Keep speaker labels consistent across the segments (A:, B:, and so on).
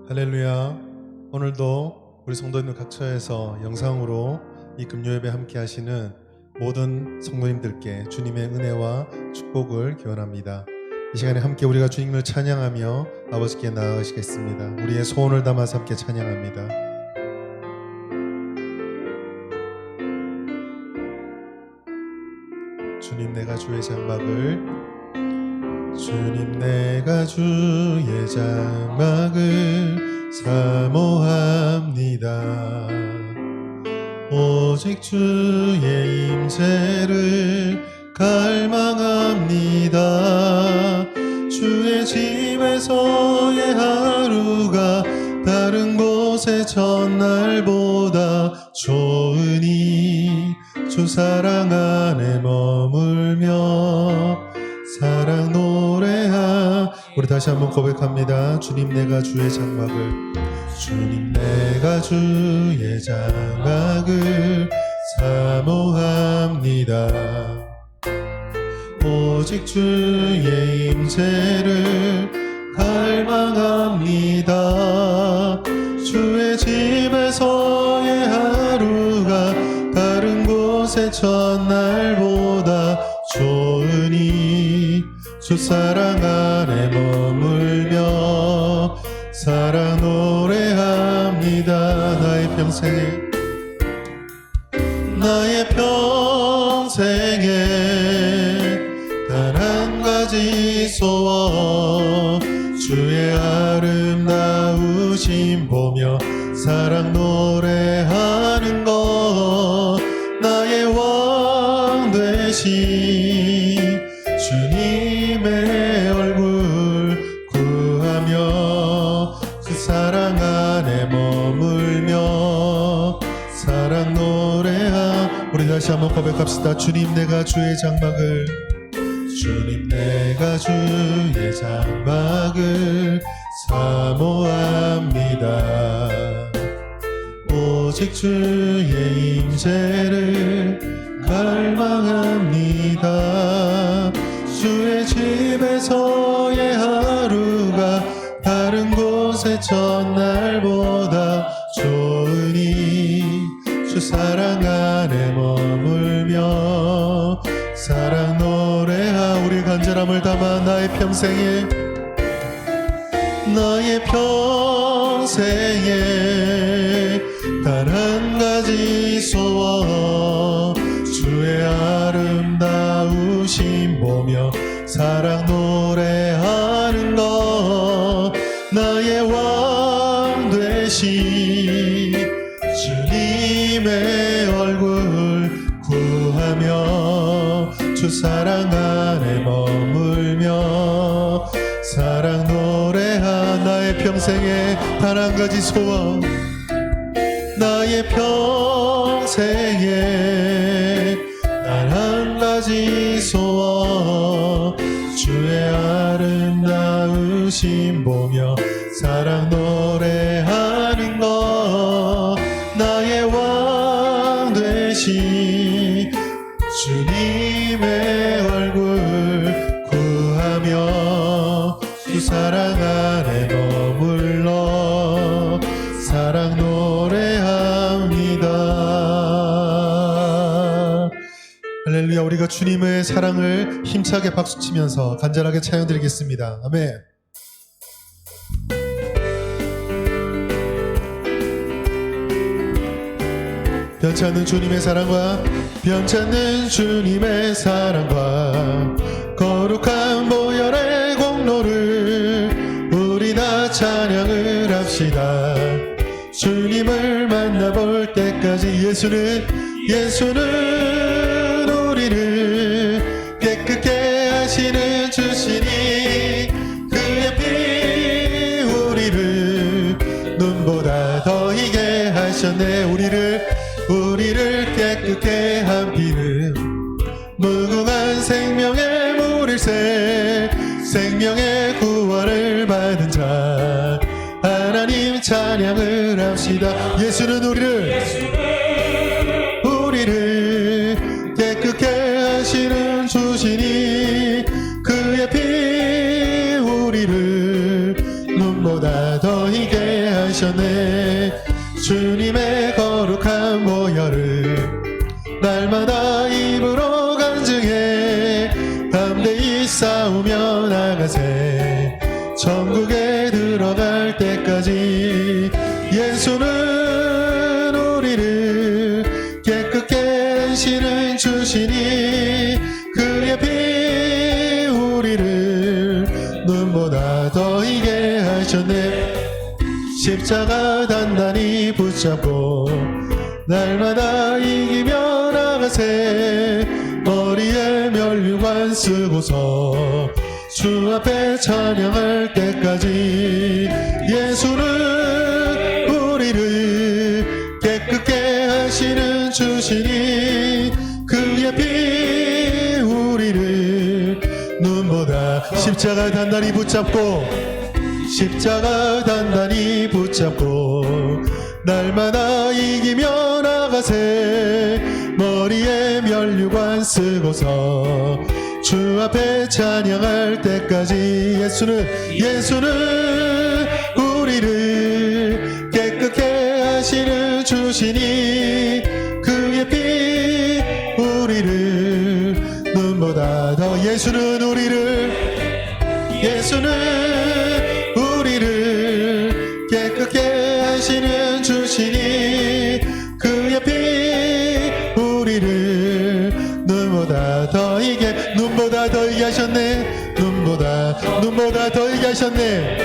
A: 할렐루야. 오늘도 우리 성도님들 각처에서 영상으로 이 금요예배 함께 하시는 모든 성도님들께 주님의 은혜와 축복을 기원합니다. 이 시간에 함께 우리가 주님을 찬양하며 아버지께 나아가시겠습니다. 우리의 소원을 담아서 함께 찬양합니다. 주님 내가 주의 장막을 주님 내가 주의 장막을 사모합니다. 오직 주의 임재를 갈망합니다. 주의 집에서의 하루가 다른 곳의 첫날보다 좋으니 주 사랑 안에 머물며 사랑 노래하. 우리 다시 한번 고백합니다. 주님 내가 주의 장막을 주님 내가 주의 장막을 사모합니다. 오직 주의 임재를 갈망합니다. 주의 집에서의 하루가 다른 곳의 첫날보다 좋으니 주 사랑 안에 머물며 사랑 노래합니다. 나의 평생에 단 한 가지 소원 주의 아름다우심 보며 사랑 노래하는 것. 나의 왕 되신 주님의 얼굴 구하며 그 사랑 안에 머물며 사랑 노래하. 우리 다시 한번 고백합시다. 주님 내가 주의 장막을 주님 내가 주의 장막을 사모합니다. 오직 주의 임재를 갈망합니다. 주의 집에서의 하루가 다른 곳의 첫날보다 좋으니 주 사랑 안에 머물며 사랑 노래하. 우리 간절함을 담아 나의 평생에 단 한 가지 소원 주의 아름다우심 보며 사랑 노래하는 것. 나의 왕 되신 주님의 얼굴 구하며 주 사랑 안에 머물며 사랑 노래하. 나의 평생에 단 한 가지 소원 나의 평생에 단 한 가지 소원 주의 아름다우심 보며 사랑 노래하는 것. 나의 왕 되신 주님의 얼굴 구하며 주 사랑 안에 머물러 사랑 노래합니다. 할렐루야. 우리가 주님의 사랑을 힘차게 박수치면서 간절하게 찬양드리겠습니다. 아멘. 변찮는 주님의 사랑과 변찮는 주님의 사랑과 거룩한 보혈의 공로를 우리 다 찬양을 합시다. 주님을 만나볼 때까지 예수는 우리를 깨끗게 하시는 주시니 그의 피 우리를 눈보다 더 희게 하셨네. 우리를 깨끗게 한 피는 무궁한 생명의 물일새 생명의 구원을 받은 자 하나님 찬양을 합시다. 예수는 우리를 깨끗게 하시는 주시니 그의 피 우리를 눈보다 더 희게 싸우며 나가세. 천국에 들어갈 때까지 예수는 우리를 깨끗게 하시는 주시니 그의 피 우리를 눈보다 더 희게 하셨네. 십자가 단단히 붙잡고 날마다 이기며 나가세. 머리에 면류관 쓰고서 주 앞에 찬양할 때까지 예수는 우리를 깨끗게 하시는 주시니 그의 피 우리를 눈보다 십자가 단단히 붙잡고 십자가 단단히 붙잡고 날마다 이기며 나가세. 머리에 면류관 쓰고서 주 앞에 찬양할 때까지 예수는 우리를 깨끗게 하시는 주시니 그의 피 우리를 눈보다 더 예수는 우리를 깨끗게 하시는 주시니 그의 피 우리를 눈보다 더 이게 하셨네. 눈보다 더 이게 하셨네.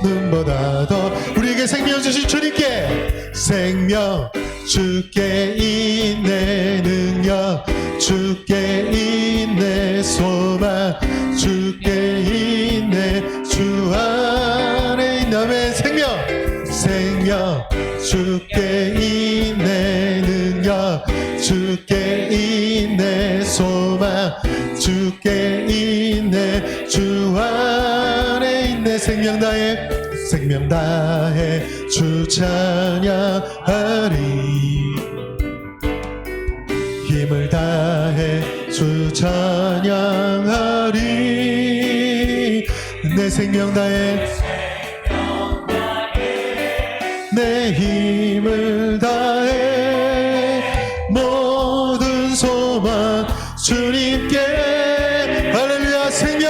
A: 눈보다 더 우리에게 생명 주신 주님께 생명 주께 있네. 능력 주께 있네. 소망 주께 있네. 주 안에 있네. 생명 주께 있네. 능력 주께 있네. 소망 주께 있네. 주 안에 있네. 생명 다해 주 찬양하리. 힘을 다해 주 찬양하리. 내 생명 다해 내 힘을 다해 모든 소망 주님께. 할렐루야. 생명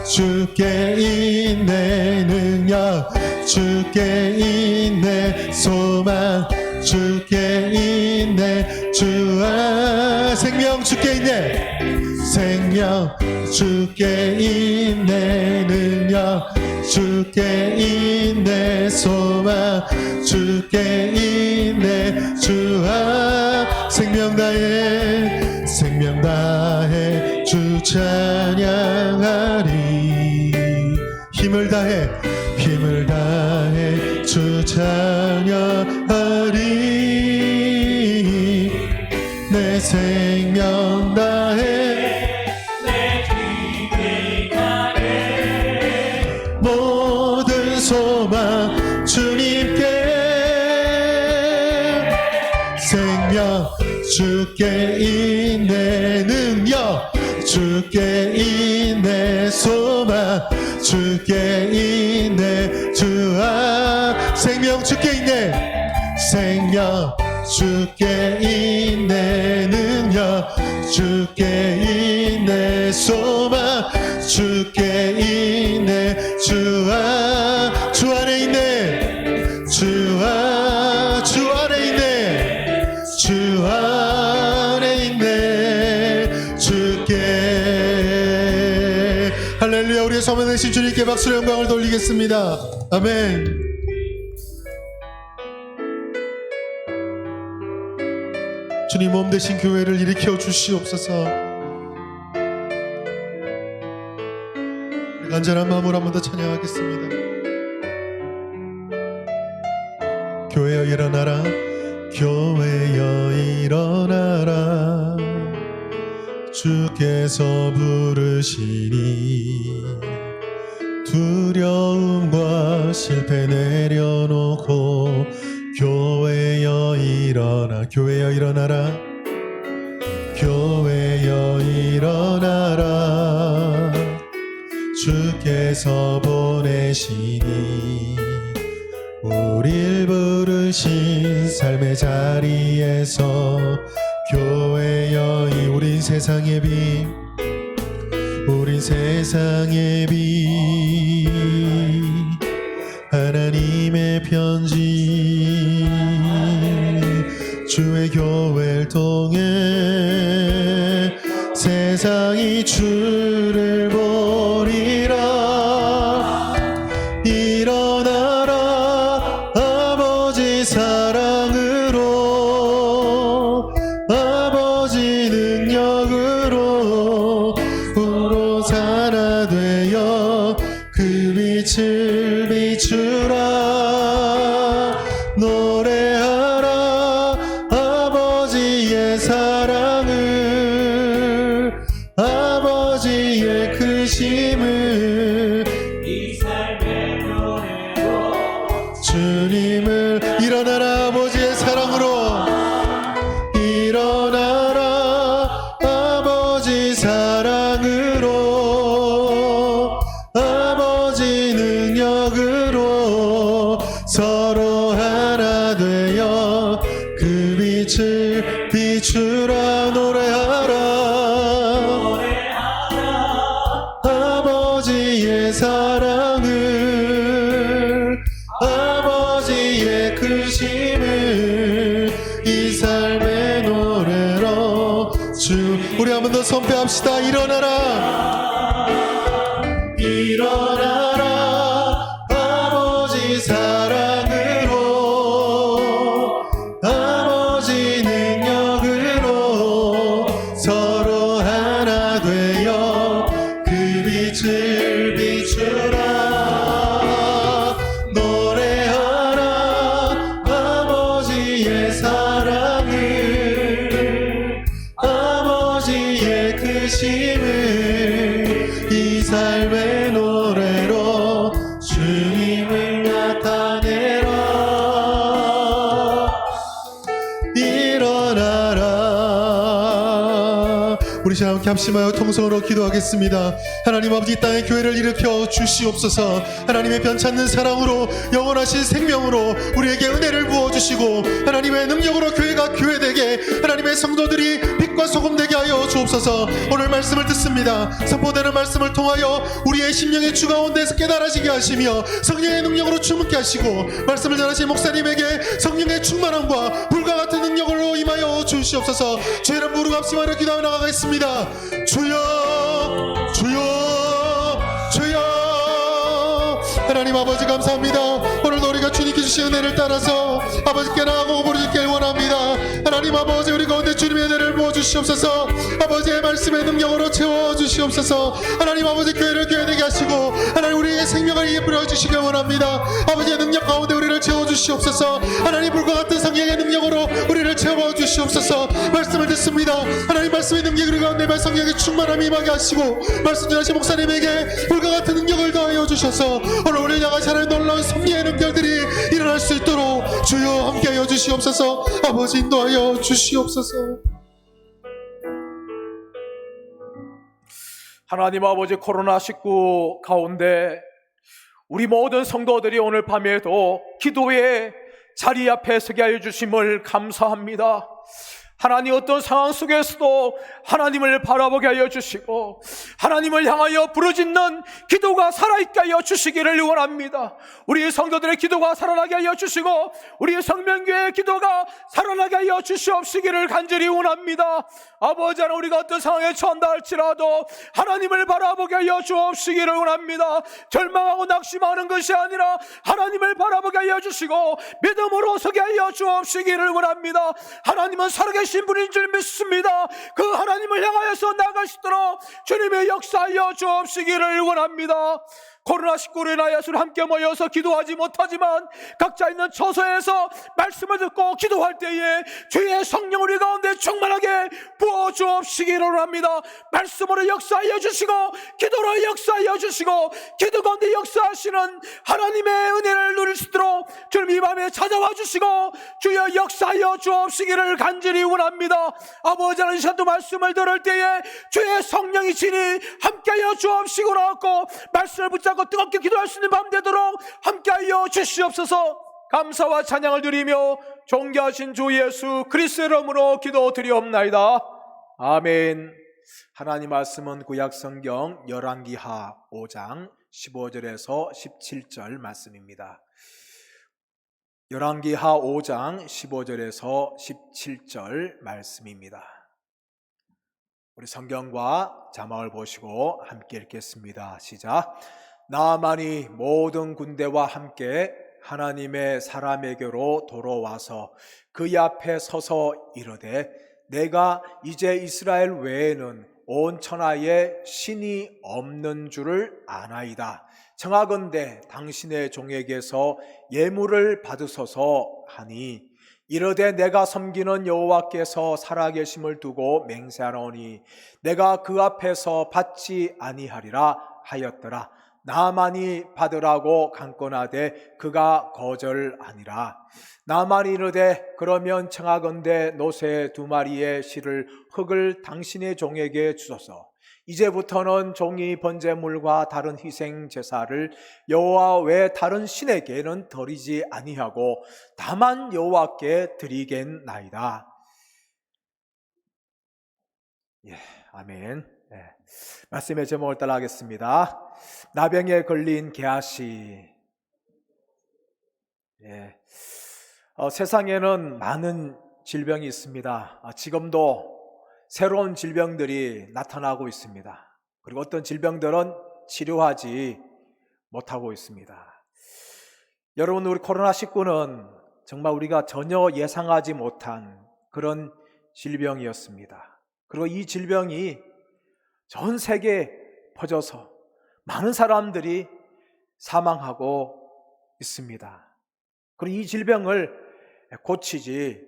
A: 주께 있네. 능력 주께 있네. 소망 주께 있네. 주아 생명 주께 있네. 생명 주께 있네. 능력 주께 있네. 소망 주께 있네. 주아 생명 다해 주 찬양하리. 힘을 다해 주 찬양하리. 내 생명 다해 모든 소망 주님께. 생명 주께 있네. 능력 주께 있네. 소망 주께 있네. 주아 생명 주께 있네. 생명 주께 있네. 능력 주께 있네. 소망 주께 있네. 주아 주 안에 있네. 주아 주 안에 있네. 주 안에 있네. 주께. 할렐루야. 우리의 소망 되신 주님께 박수와 영광을 돌리겠습니다. 아멘. 주님 몸 되신 교회를 일으켜 주시옵소서. 간절한 마음으로 한 번 더 찬양하겠습니다. 교회여 일어나라. 교회여 일어나라. 주께서 부르시니 두려움과 실패 내려놓고 교회여 일어나. 교회여 일어나라. 교회여 일어나라. 주께서 보내시니 우릴 부르신 삶의 자리에서 교회여 우린 세상의 빛 세상의 빛 하나님의 편지 주의 교회를 통해 세상이 주를 보리라. 일어나라 아버지 사랑으로 아버지 능력으로 우로 하나 되어 그 빛을 비추라. 노래하라 아버지의 사랑을 아버지의 크심을 이 삶의 노래로 주님을. 일어나라 아버지의 사랑으로 일어나라 아버지 사랑으로 아버지 능력으로 서로 하나 되어 그 빛을 비추라. 노래하라 아버지의 사랑을 아버지의 크심을 이 삶의 노래로 주. 우리 한 번 더 선포합시다. 일어나라 일어나라 아버지 사랑으로 아버지 능력으로 서로 하나 되어 그 빛을 비추라. 노래하라 아버지의 사랑을 아버지의 크심을 이 삶의 노래로 주님을 나타내라. 일어나라. 우리 시간 함께 합심하여 통성으로 기도하겠습니다. 하나님 아버지 땅의 교회를 일으켜 주시옵소서. 하나님의 변찮는 사랑으로 영원하신 생명으로 우리에게 은혜를 부어주시고 하나님의 능력으로 교회가 교회되게 하나님의 성도들이 빛과 소금 되게 하여 주옵소서. 오늘 말씀을 듣습니다. 선포되는 말씀을 통하여 우리의 심령의 주 가운데서 깨달아지게 하시며 성령의 능력으로 주문케 하시고 말씀을 전하신 목사님에게 성령의 충만함과 불과 같은 능력으로 임하여 주시옵소서. 주의 이름 부르고 합심하여 기도하며 나가겠습니다. 주여 주여 주여. 하나님 아버지 감사합니다. 오늘도 우리가 주님께 주신 은혜를 따라서 아버지께 나아가고 부르짖길 원합니다. 하나님 아버지 우리 가운데 주님의 은혜를 부어주시옵소서. 아버지의 말씀의 능력으로 채워주시옵소서. 하나님 아버지 교회를 교회되게 하시고 하나님 우리의 생명을 이끌어 주시길 원합니다. 아버지의 능력 가운데 우리를 채워주시옵소서. 하나님 불과 같은 성령의 능력으로 우리를 채워주시옵소서. 말씀을 듣습니다. 하나님 말씀의 능력이 우리 가운데 성령의 충만함이 임하게 하시고 말씀 전하신 목사님에게 불과 같은 능력을 더하여 주셔서 오늘 우리를 향하신 하나님 놀라운 섭리의 능력들이 일어날 수 있도록 주여 함께하여 주시옵소서. 아버지 인도하여 주시옵소서.
B: 하나님 아버지 코로나19 가운데 우리 모든 성도들이 오늘 밤에도 기도의 자리 앞에 서게 하여 주심을 감사합니다. 하나님 어떤 상황 속에서도 하나님을 바라보게 하여 주시고 하나님을 향하여 부르짖는 기도가 살아있게 하여 주시기를 원합니다. 우리 성도들의 기도가 살아나게 하여 주시고 우리 성명교회의 기도가 살아나게 하여 주시옵시기를 간절히 원합니다. 아버지 하나님 우리가 어떤 상황에 처한다 할지라도 하나님을 바라보게 하여 주옵시기를 원합니다. 절망하고 낙심하는 것이 아니라 하나님을 바라보게 하여 주시고 믿음으로 서게 하여 주옵시기를 원합니다. 하나님은 살아계신 분인 줄 믿습니다. 그 하나님을 향하여서 나갈 수 있도록 주님의 역사하여 주옵시기를 원합니다. 코로나19로 인하여 함께 모여서 기도하지 못하지만 각자 있는 처소에서 말씀을 듣고 기도할 때에 주의 성령 우리 가운데 충만하게 부어주옵시기를 원합니다. 말씀으로 역사하여 주시고 기도로 역사하여 주시고 기도 가운데 역사하시는 하나님의 은혜를 누릴 수 있도록 주님 이 밤에 찾아와 주시고 주여 역사하여 주옵시기를 간절히 원합니다. 아버지 하나님 또 말씀을 들을 때에 주의 성령이 친히 함께하여 주옵시고 나왔고 말씀을 붙잡고 뜨겁게 기도할 수 있는 밤 되도록 함께하여 주시옵소서. 감사와 찬양을 드리며 존귀하신 주 예수 그리스도의 이름으로 기도드리옵나이다. 아멘. 하나님 말씀은 구약성경 열왕기하 5장 15절에서 17절 말씀입니다. 열왕기하 5장 15절에서 17절 말씀입니다. 우리 성경과 자막을 보시고 함께 읽겠습니다. 시작. 나아만이 모든 군대와 함께 하나님의 사람에게로 돌아와서 그의 앞에 서서 이르되 내가 이제 이스라엘 외에는 온 천하에 신이 없는 줄을 아나이다. 청하건대 당신의 종에게서 예물을 받으소서 하니 이르되 내가 섬기는 여호와께서 살아계심을 두고 맹세하노니 내가 그 앞에서 받지 아니하리라 하였더라. 나만이 받으라고 강권하되 그가 거절하니라. 나만이 이르되 그러면 청하건대 노새 2마리의 실을 흙을 당신의 종에게 주소서. 이제부터는 종이 번제물과 다른 희생 제사를 여호와 외 다른 신에게는 드리지 아니하고 다만 여호와께 드리겠나이다. 아멘. 말씀의 제목을 따라하겠습니다. 나병에 걸린 게하시. 세상에는 많은 질병이 있습니다. 지금도 새로운 질병들이 나타나고 있습니다. 그리고 어떤 질병들은 치료하지 못하고 있습니다. 여러분, 우리 코로나19는 정말 우리가 전혀 예상하지 못한 그런 질병이었습니다. 그리고 이 질병이 전 세계에 퍼져서 많은 사람들이 사망하고 있습니다. 그리고 이 질병을 고치지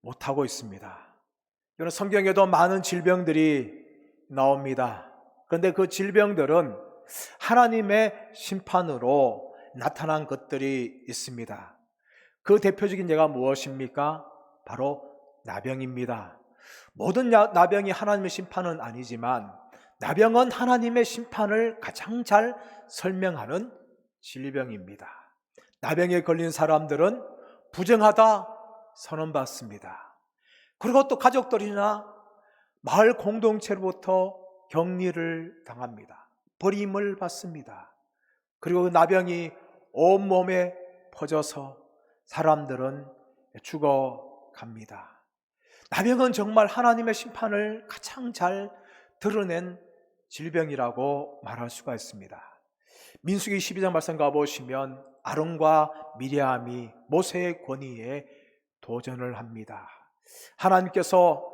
B: 못하고 있습니다. 여러분, 성경에도 많은 질병들이 나옵니다. 그런데 그 질병들은 하나님의 심판으로 나타난 것들이 있습니다. 그 대표적인 예가 무엇입니까? 바로 나병입니다. 모든 나병이 하나님의 심판은 아니지만 나병은 하나님의 심판을 가장 잘 설명하는 질병입니다. 나병에 걸린 사람들은 부정하다 선언받습니다. 그리고 또 가족들이나 마을 공동체로부터 격리를 당합니다. 버림을 받습니다. 그리고 그 나병이 온몸에 퍼져서 사람들은 죽어갑니다. 나병은 정말 하나님의 심판을 가장 잘 드러낸 질병이라고 말할 수가 있습니다. 민수기 12장 말씀 가보시면 아론과 미리암이 모세의 권위에 도전을 합니다. 하나님께서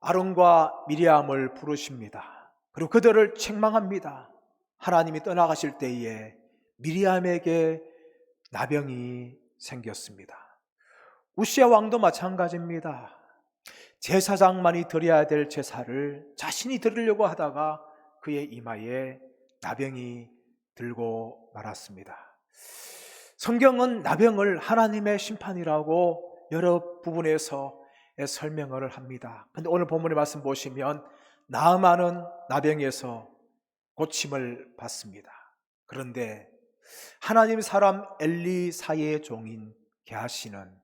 B: 아론과 미리암을 부르십니다. 그리고 그들을 책망합니다. 하나님이 떠나가실 때에 미리암에게 나병이 생겼습니다. 우시아 왕도 마찬가지입니다. 제사장만이 드려야 될 제사를 자신이 드리려고 하다가 그의 이마에 나병이 들고 말았습니다. 성경은 나병을 하나님의 심판이라고 여러 부분에서 설명을 합니다. 그런데 오늘 본문의 말씀 보시면 나아만은 나병에서 고침을 받습니다. 그런데 하나님 사람 엘리사의 종인 게하시는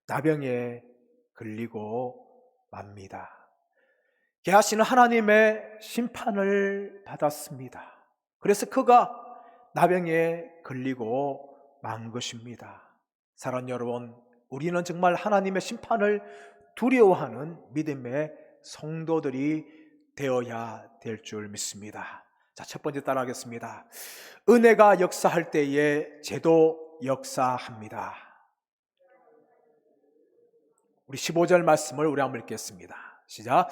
B: 나병에 걸리고 맙니다. 게하시는 하나님의 심판을 받았습니다. 그래서 그가 나병에 걸리고 만 것입니다. 사랑하는 여러분, 우리는 정말 하나님의 심판을 두려워하는 믿음의 성도들이 되어야 될 줄 믿습니다. 자, 첫 번째 따라하겠습니다. 은혜가 역사할 때에 죄도 역사합니다. 우리 15절 말씀을 우리 한번 읽겠습니다. 시작.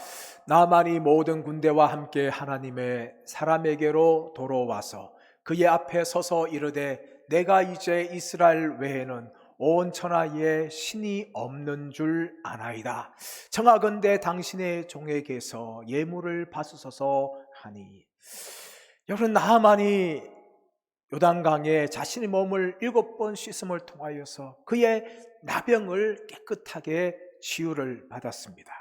B: 나만이 모든 군대와 함께 하나님의 사람에게로 돌아와서 그의 앞에 서서 이르되 내가 이제 이스라엘 외에는 온 천하에 신이 없는 줄 아나이다. 청하건대 당신의 종에게서 예물을 받으소서 하니. 여러분, 나아만이 요단강에 자신의 몸을 7번 씻음을 통하여서 그의 나병을 깨끗하게 치유를 받았습니다.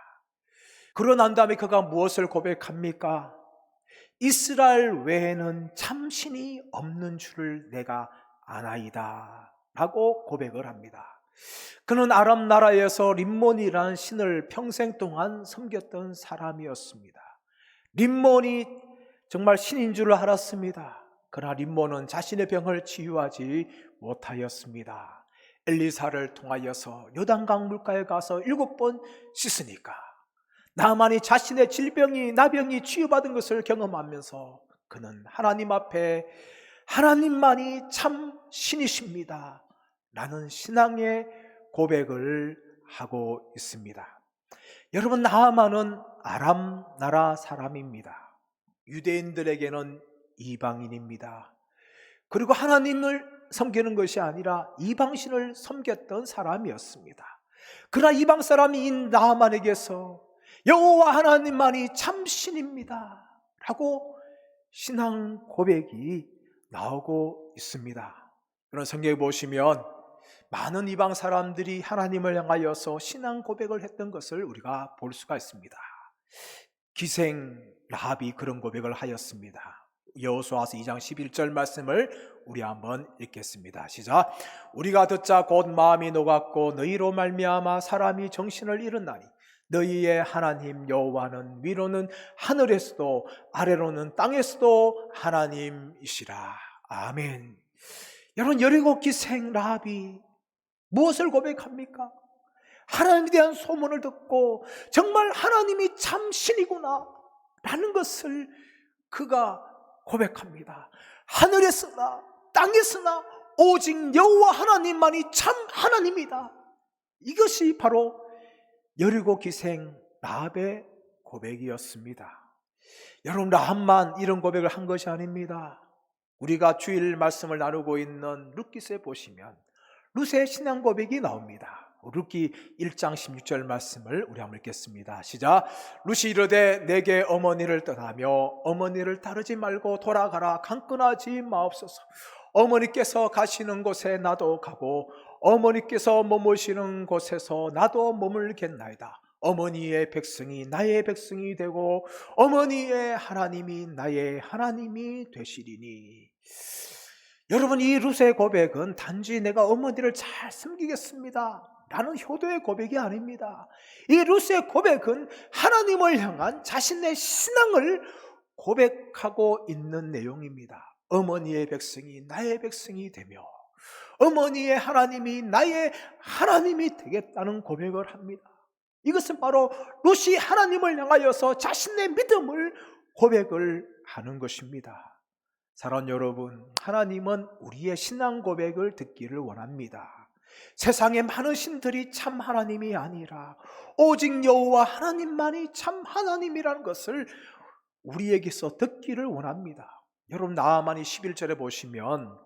B: 그러고 난 다음에 그가 무엇을 고백합니까? 이스라엘 외에는 참 신이 없는 줄을 내가 아나이다 라고 고백을 합니다. 그는 아람 나라에서 림몬이라는 신을 평생 동안 섬겼던 사람이었습니다. 림몬이 정말 신인 줄 알았습니다. 그러나 림몬은 자신의 병을 치유하지 못하였습니다. 엘리사를 통하여서 요단강 물가에 가서 7번 씻으니까 나만이 자신의 질병이 나병이 치유받은 것을 경험하면서 그는 하나님 앞에 하나님만이 참 신이십니다 라는 신앙의 고백을 하고 있습니다. 여러분, 나아만은 아람 나라 사람입니다. 유대인들에게는 이방인입니다. 그리고 하나님을 섬기는 것이 아니라 이방신을 섬겼던 사람이었습니다. 그러나 이방 사람인 나아만에게서 여호와 하나님만이 참 신입니다 라고 신앙 고백이 나오고 있습니다. 그런 성경에 보시면 많은 이방 사람들이 하나님을 향하여서 신앙 고백을 했던 것을 우리가 볼 수가 있습니다. 기생 라합이 그런 고백을 하였습니다. 여호수아서 2장 11절 말씀을 우리 한번 읽겠습니다. 시작. 우리가 듣자 곧 마음이 녹았고 너희로 말미암아 사람이 정신을 잃었나니 너희의 하나님 여호와는 위로는 하늘에서도 아래로는 땅에서도 하나님이시라. 아멘. 여러분, 여리고 기생 라합이 무엇을 고백합니까? 하나님에 대한 소문을 듣고 정말 하나님이 참 신이구나 라는 것을 그가 고백합니다. 하늘에서나 땅에서나 오직 여호와 하나님만이 참 하나님이다. 이것이 바로 여리고 기생 라합의 고백이었습니다. 여러분, 라합만 이런 고백을 한 것이 아닙니다. 우리가 주일 말씀을 나누고 있는 룻기서에 보시면 룻의 신앙 고백이 나옵니다. 룻기 1장 16절 말씀을 우리 한번 읽겠습니다. 시작. 룻이 이르되 내게 어머니를 떠나며 어머니를 따르지 말고 돌아가라. 강권하지 마옵소서. 어머니께서 가시는 곳에 나도 가고 어머니께서 머무시는 곳에서 나도 머물겠나이다. 어머니의 백성이 나의 백성이 되고 어머니의 하나님이 나의 하나님이 되시리니. 여러분, 이 룻의 고백은 단지 내가 어머니를 잘 섬기겠습니다 라는 효도의 고백이 아닙니다. 이 룻의 고백은 하나님을 향한 자신의 신앙을 고백하고 있는 내용입니다. 어머니의 백성이 나의 백성이 되며 어머니의 하나님이 나의 하나님이 되겠다는 고백을 합니다. 이것은 바로 룻이 하나님을 향하여서 자신의 믿음을 고백을 하는 것입니다. 사랑하는 여러분, 하나님은 우리의 신앙 고백을 듣기를 원합니다. 세상의 많은 신들이 참 하나님이 아니라 오직 여호와 하나님만이 참 하나님이라는 것을 우리에게서 듣기를 원합니다. 여러분, 나아만이 11절에 보시면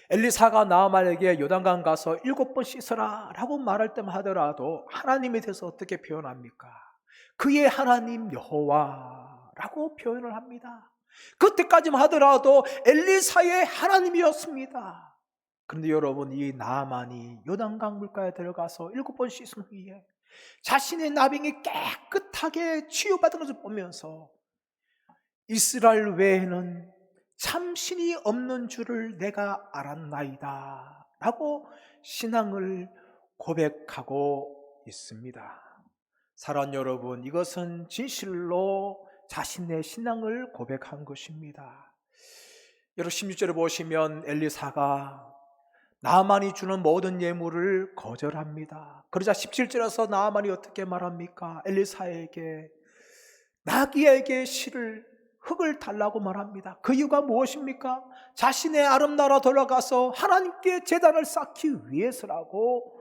B: 엘리사가 나아만에게 요단강 가서 7번 씻어라 라고 말할 때만 하더라도 하나님에 대해서 어떻게 표현합니까? 그의 하나님 여호와 라고 표현을 합니다. 그때까지만 하더라도 엘리사의 하나님이었습니다. 그런데 여러분, 이 나아만이 요단강 물가에 들어가서 7번 씻은 후에 자신의 나병이 깨끗하게 치유받은 것을 보면서 이스라엘 외에는 참신이 없는 줄을 내가 알았나이다 라고 신앙을 고백하고 있습니다. 사랑하는 여러분, 이것은 진실로 자신의 신앙을 고백한 것입니다. 여러분, 16절에 보시면 엘리사가 나아만이 주는 모든 예물을 거절합니다. 그러자 17절에서 나아만이 어떻게 말합니까? 엘리사에게 나귀에게 실을 흙을 달라고 말합니다. 그 이유가 무엇입니까? 자신의 아름나라 돌아가서 하나님께 제단을 쌓기 위해서라고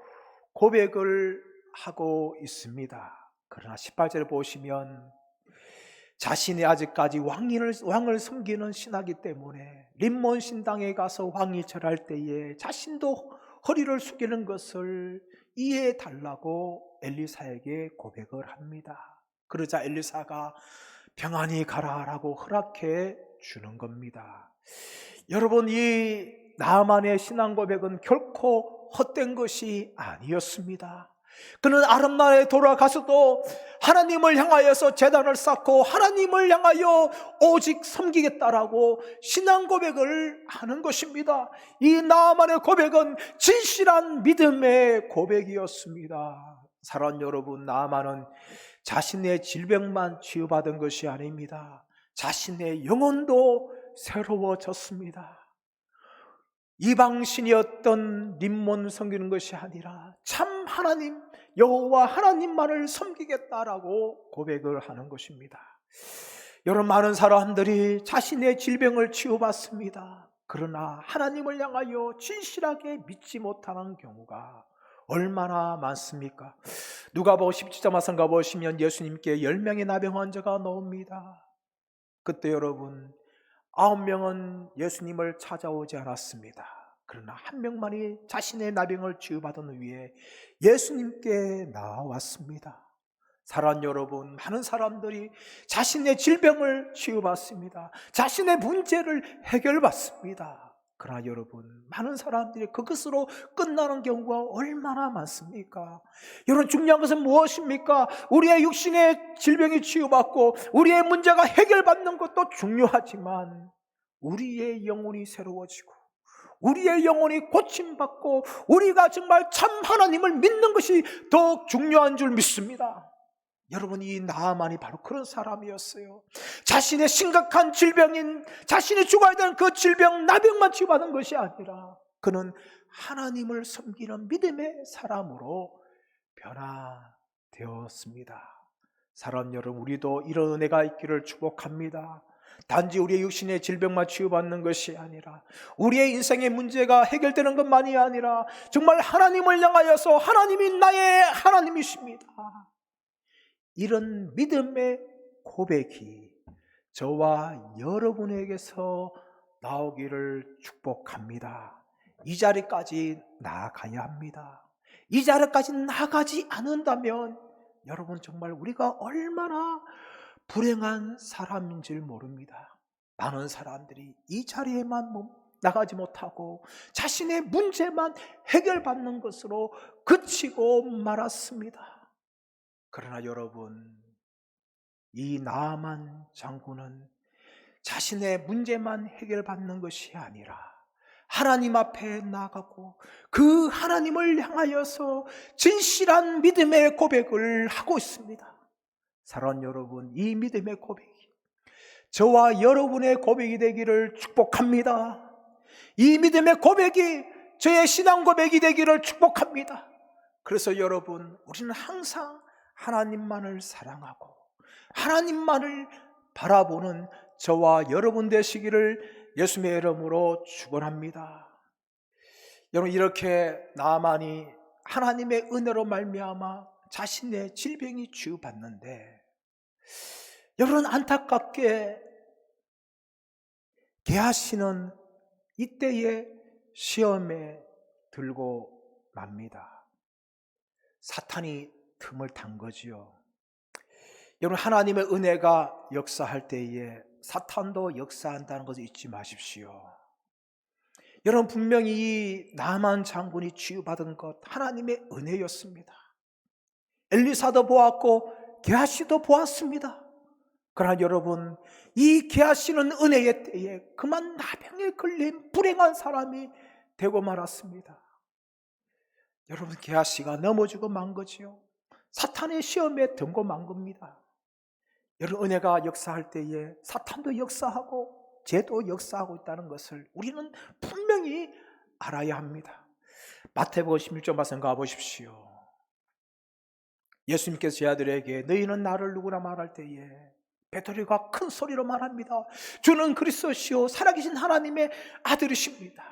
B: 고백을 하고 있습니다. 그러나 18절에 보시면 자신이 아직까지 왕을 섬기는 신하기 때문에 림몬 신당에 가서 왕이 절할 때에 자신도 허리를 숙이는 것을 이해해 달라고 엘리사에게 고백을 합니다. 그러자 엘리사가 평안히 가라라고 허락해 주는 겁니다. 여러분, 이 나아만의 신앙 고백은 결코 헛된 것이 아니었습니다. 그는 아람나라에 돌아가서도 하나님을 향하여서 제단을 쌓고 하나님을 향하여 오직 섬기겠다라고 신앙 고백을 하는 것입니다. 이 나아만의 고백은 진실한 믿음의 고백이었습니다. 사랑하는 여러분, 나아만은 자신의 질병만 치유받은 것이 아닙니다. 자신의 영혼도 새로워졌습니다. 이방신이었던 림몬 섬기는 것이 아니라 참 하나님 여호와 하나님만을 섬기겠다라고 고백을 하는 것입니다. 여러분, 많은 사람들이 자신의 질병을 치유받습니다. 그러나 하나님을 향하여 진실하게 믿지 못하는 경우가 얼마나 많습니까? 누가복음 17장 말씀 가보시면 예수님께 10명의 나병 환자가 나옵니다. 그때 여러분 9명은 예수님을 찾아오지 않았습니다. 그러나 한 명만이 자신의 나병을 치유받은 후에 예수님께 나왔습니다. 사랑하는 여러분, 많은 사람들이 자신의 질병을 치유받습니다. 자신의 문제를 해결받습니다. 그러나 여러분, 많은 사람들이 그것으로 끝나는 경우가 얼마나 많습니까? 여러분, 중요한 것은 무엇입니까? 우리의 육신의 질병이 치유받고 우리의 문제가 해결받는 것도 중요하지만 우리의 영혼이 새로워지고 우리의 영혼이 고침받고 우리가 정말 참 하나님을 믿는 것이 더욱 중요한 줄 믿습니다. 여러분, 이 나아만이 바로 그런 사람이었어요. 자신의 심각한 질병인, 자신이 죽어야 되는 그 질병, 나병만 치유받은 것이 아니라 그는 하나님을 섬기는 믿음의 사람으로 변화되었습니다. 사랑하는 여러분, 우리도 이런 은혜가 있기를 축복합니다. 단지 우리의 육신의 질병만 치유받는 것이 아니라 우리의 인생의 문제가 해결되는 것만이 아니라 정말 하나님을 향하여서 하나님이 나의 하나님이십니다, 이런 믿음의 고백이 저와 여러분에게서 나오기를 축복합니다. 이 자리까지 나아가야 합니다. 이 자리까지 나가지 않는다면 여러분, 정말 우리가 얼마나 불행한 사람인 줄 모릅니다. 많은 사람들이 이 자리에만 나가지 못하고 자신의 문제만 해결받는 것으로 그치고 말았습니다. 그러나 여러분, 이 나아만 장군은 자신의 문제만 해결받는 것이 아니라 하나님 앞에 나가고 그 하나님을 향하여서 진실한 믿음의 고백을 하고 있습니다. 사랑하는 여러분, 이 믿음의 고백이 저와 여러분의 고백이 되기를 축복합니다. 이 믿음의 고백이 저의 신앙 고백이 되기를 축복합니다. 그래서 여러분, 우리는 항상 하나님만을 사랑하고 하나님만을 바라보는 저와 여러분 되시기를 예수님의 이름으로 축원합니다. 여러분, 이렇게 나아만이 하나님의 은혜로 말미암아 자신의 질병이 치유받는데, 여러분, 안타깝게 게하시는 이때에 시험에 들고 맙니다. 사탄이 틈을 탄 거지요. 여러분, 하나님의 은혜가 역사할 때에 사탄도 역사한다는 것을 잊지 마십시오. 여러분, 분명히 이 나만 장군이 치유받은 것 하나님의 은혜였습니다. 엘리사도 보았고 게하시도 보았습니다. 그러나 여러분, 이 게하시는 은혜의 때에 그만 나병에 걸린 불행한 사람이 되고 말았습니다. 여러분, 게하시가 넘어지고 만 거지요. 사탄의 시험에 든고 만 겁니다. 여러분, 은혜가 역사할 때에 사탄도 역사하고 죄도 역사하고 있다는 것을 우리는 분명히 알아야 합니다. 마태복음 16장 말씀 가보십시오. 예수님께서 제 아들에게 너희는 나를 누구나 말할 때에 베드로가 큰 소리로 말합니다. 주는 그리스도시요 살아계신 하나님의 아들이십니다.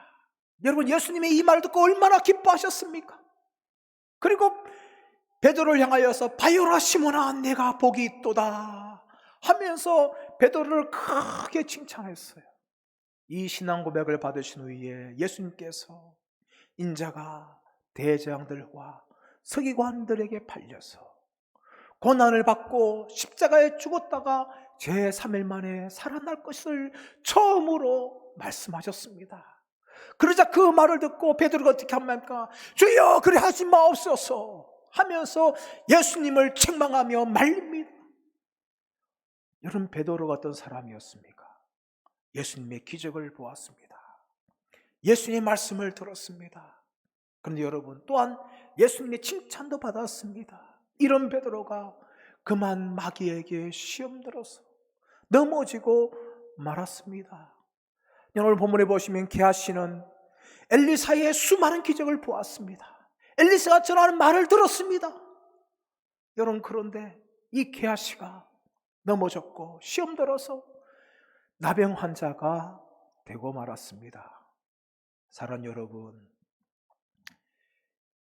B: 여러분, 예수님의 이 말을 듣고 얼마나 기뻐하셨습니까? 그리고 베드로를 향하여서 바요라 시몬아, 내가 복이 있도다 하면서 베드로를 크게 칭찬했어요. 이 신앙 고백을 받으신 후에 예수님께서 인자가 대제사장들과 서기관들에게 팔려서 고난을 받고 십자가에 죽었다가 제3일 만에 살아날 것을 처음으로 말씀하셨습니다. 그러자 그 말을 듣고 베드로가 어떻게 합니까? 주여, 그리 하지 마옵소서 하면서 예수님을 책망하며 말립니다. 여러분, 베드로가 어떤 사람이었습니까? 예수님의 기적을 보았습니다. 예수님의 말씀을 들었습니다. 그런데 여러분, 또한 예수님의 칭찬도 받았습니다. 이런 베드로가 그만 마귀에게 시험 들어서 넘어지고 말았습니다. 오늘 본문에 보시면 게하시는 엘리사의 수많은 기적을 보았습니다. 엘리사가 전하는 말을 들었습니다. 여러분, 그런데 이 게하시가 넘어졌고 시험 들어서 나병 환자가 되고 말았습니다. 사랑하는 여러분,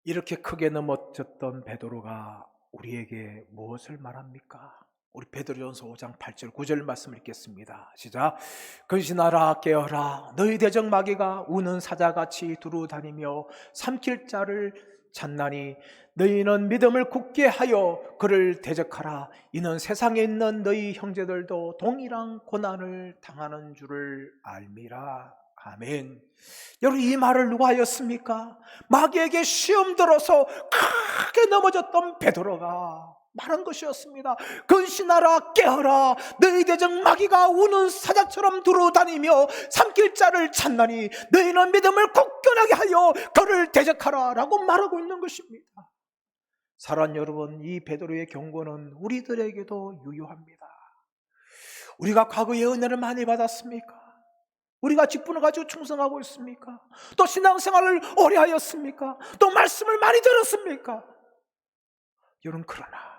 B: 이렇게 크게 넘어졌던 베드로가 우리에게 무엇을 말합니까? 우리 베드로전서 5장 8절 9절 말씀을 읽겠습니다. 시작. 근신하라 깨어라 너희 대적 마귀가 우는 사자같이 두루 다니며 삼킬 자를 찾나니 너희는 믿음을 굳게 하여 그를 대적하라. 이는 세상에 있는 너희 형제들도 동일한 고난을 당하는 줄을 알미라. 아멘. 여러분, 이 말을 누가 하였습니까? 마귀에게 시험 들어서 크게 넘어졌던 베드로가 말한 것이었습니다. 근신하라 깨어라 너희 대적 마귀가 우는 사자처럼 두루다니며 삼킬 자를 찾나니 너희는 믿음을 굳건하게 하여 그를 대적하라 라고 말하고 있는 것입니다. 사랑하는 여러분, 이 베드로의 경고는 우리들에게도 유효합니다. 우리가 과거에 은혜를 많이 받았습니까? 우리가 직분을 가지고 충성하고 있습니까? 또 신앙생활을 오래 하였습니까? 또 말씀을 많이 들었습니까? 여러분, 그러나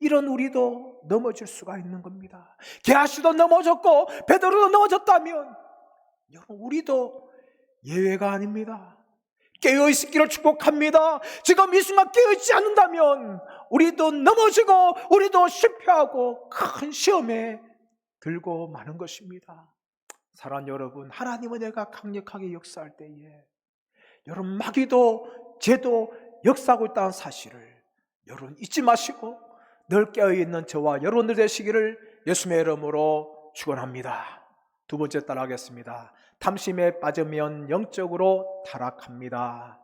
B: 이런 우리도 넘어질 수가 있는 겁니다. 게하시도 넘어졌고 베드로도 넘어졌다면 여러분, 우리도 예외가 아닙니다. 깨어있기를 축복합니다. 지금 이 순간 깨어있지 않는다면 우리도 넘어지고 우리도 실패하고 큰 시험에 들고 마는 것입니다. 사랑하는 여러분, 하나님은 내가 강력하게 역사할 때에 여러분, 마귀도 죄도 역사하고 있다는 사실을 여러분 잊지 마시고 늘 깨어있는 저와 여러분들 되시기를 예수님의 이름으로 축원합니다. 두 번째 따라하겠습니다. 탐심에 빠지면 영적으로 타락합니다.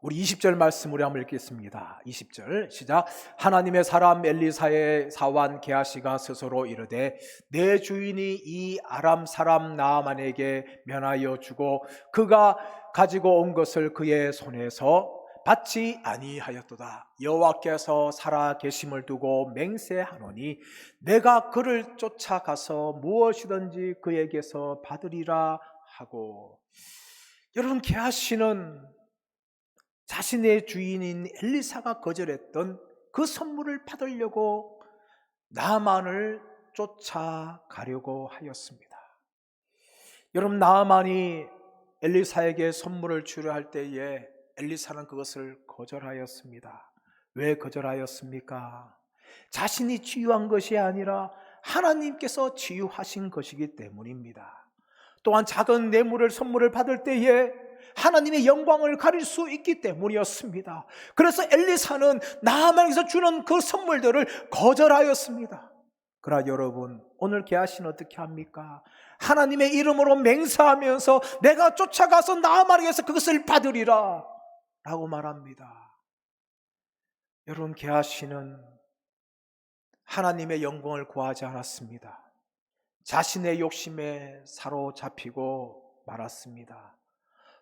B: 우리 20절 말씀 우리 한번 읽겠습니다. 20절 시작. 하나님의 사람 엘리사의 사환 게하시가 스스로 이르되 내 주인이 이 아람 사람 나아만에게 면하여 주고 그가 가지고 온 것을 그의 손에서 받지 아니하였도다. 여호와께서 살아 계심을 두고 맹세하노니 내가 그를 쫓아가서 무엇이든지 그에게서 받으리라 하고. 여러분, 게하시는 자신의 주인인 엘리사가 거절했던 그 선물을 받으려고 나아만을 쫓아가려고 하였습니다. 여러분, 나아만이 엘리사에게 선물을 주려 할 때에 엘리사는 그것을 거절하였습니다. 왜 거절하였습니까? 자신이 치유한 것이 아니라 하나님께서 치유하신 것이기 때문입니다. 또한 작은 뇌물을 선물을 받을 때에 하나님의 영광을 가릴 수 있기 때문이었습니다. 그래서 엘리사는 나아만에서 주는 그 선물들을 거절하였습니다. 그러나 여러분, 오늘 게하시는 어떻게 합니까? 하나님의 이름으로 맹세하면서 내가 쫓아가서 나아만에게서 그것을 받으리라 라고 말합니다. 여러분, 게하시는 하나님의 영광을 구하지 않았습니다. 자신의 욕심에 사로잡히고 말았습니다.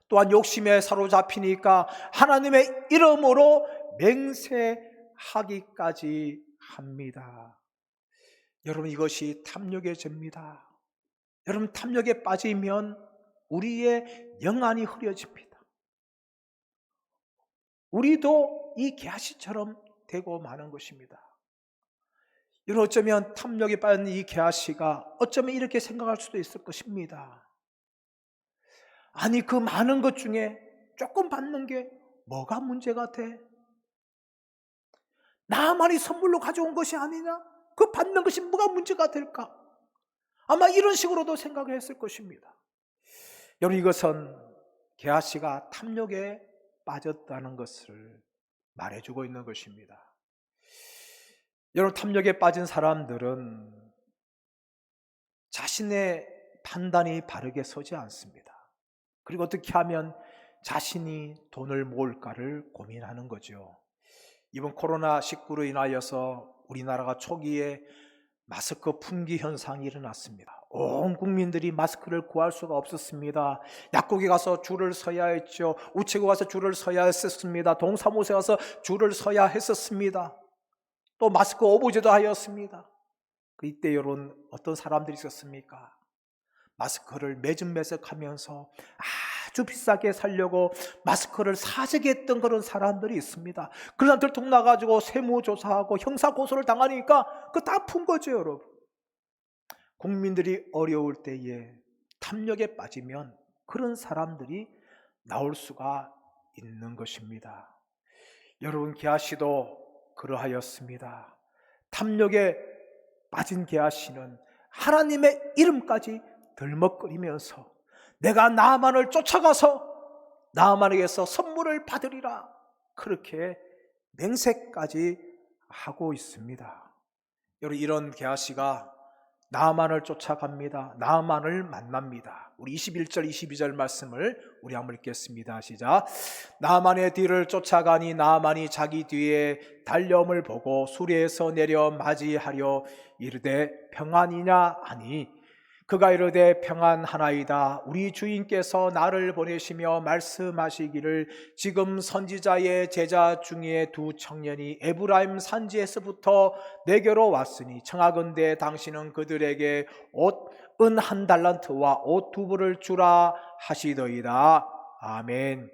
B: 또한 욕심에 사로잡히니까 하나님의 이름으로 맹세하기까지 합니다. 여러분, 이것이 탐욕의 죄입니다. 여러분, 탐욕에 빠지면 우리의 영안이 흐려집니다. 우리도 이 게하시처럼 되고 마는 것입니다. 여러분, 어쩌면 탐욕에 빠진 이 게하시가 어쩌면 이렇게 생각할 수도 있을 것입니다. 아니, 그 많은 것 중에 조금 받는 게 뭐가 문제가 돼? 나만이 선물로 가져온 것이 아니냐? 그 받는 것이 뭐가 문제가 될까? 아마 이런 식으로도 생각을 했을 것입니다. 여러분, 이것은 게하시가 탐욕에 빠졌다는 것을 말해주고 있는 것입니다. 여러분, 탐욕에 빠진 사람들은 자신의 판단이 바르게 서지 않습니다. 그리고 어떻게 하면 자신이 돈을 모을까를 고민하는 거죠. 이번 코로나19로 인하여서 우리나라가 초기에 마스크 품귀 현상이 일어났습니다. 온 국민들이 마스크를 구할 수가 없었습니다. 약국에 가서 줄을 서야 했죠. 우체국 가서 줄을 서야 했었습니다. 동사무소에 가서 줄을 서야 했었습니다. 또 마스크 오부제도 하였습니다. 이때 여러분 어떤 사람들이 있었습니까? 마스크를 매진매석하면서 아주 비싸게 살려고 마스크를 사재기 했던 그런 사람들이 있습니다. 그런 사람들 통 나가지고 세무조사하고 형사고소를 당하니까 그거 다 푼 거죠, 여러분. 국민들이 어려울 때에 탐욕에 빠지면 그런 사람들이 나올 수가 있는 것입니다. 여러분, 게하시도 그러하였습니다. 탐욕에 빠진 게하시는 하나님의 이름까지 들먹거리면서 내가 나아만을 쫓아가서 나아만에게서 선물을 받으리라, 그렇게 맹세까지 하고 있습니다. 여러분, 이런 게하시가 나아만을 쫓아갑니다. 나아만을 만납니다. 우리 21절 22절 말씀을 우리 한번 읽겠습니다. 시작. 나아만의 뒤를 쫓아가니 나아만이 자기 뒤에 달려옴을 보고 수레에서 내려 맞이하려 이르되 평안이냐 하니 그가 이르되 평안하나이다. 우리 주인께서 나를 보내시며 말씀하시기를 지금 선지자의 제자 중에 두 청년이 에브라임 산지에서부터 내게로 왔으니 청하건대 당신은 그들에게 옷 은 한 달란트와 옷 두 벌을 주라 하시더이다. 아멘.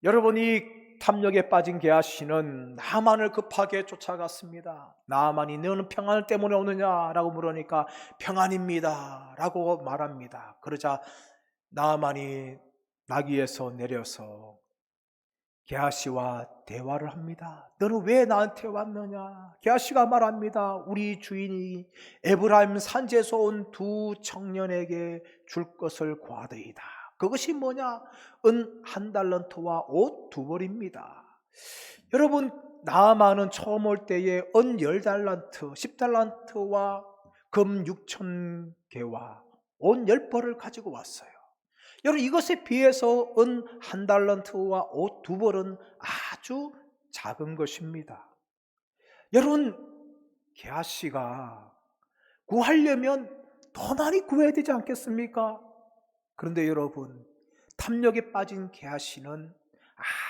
B: 여러분이 탐욕에 빠진 게하시는 나아만을 급하게 쫓아갔습니다. 나아만이 너는 평안 때문에 오느냐라고 물으니까 평안입니다 라고 말합니다. 그러자 나아만이 나귀에서 내려서 게하시와 대화를 합니다. 너는 왜 나한테 왔느냐? 게하시가 말합니다. 우리 주인이 에브라임 산지에서 온 두 청년에게 줄 것을 구하더이다. 그것이 뭐냐? 은 한 달란트와 옷 두 벌입니다. 여러분, 나아만은 처음 올 때에 은 10달란트, 10달란트와 금 6,000개와 옷 10벌을 가지고 왔어요. 여러분, 이것에 비해서 은 한 달란트와 옷 두 벌은 아주 작은 것입니다. 여러분, 게하시가 구하려면 더 많이 구해야 되지 않겠습니까? 그런데 여러분, 탐욕에 빠진 게하시는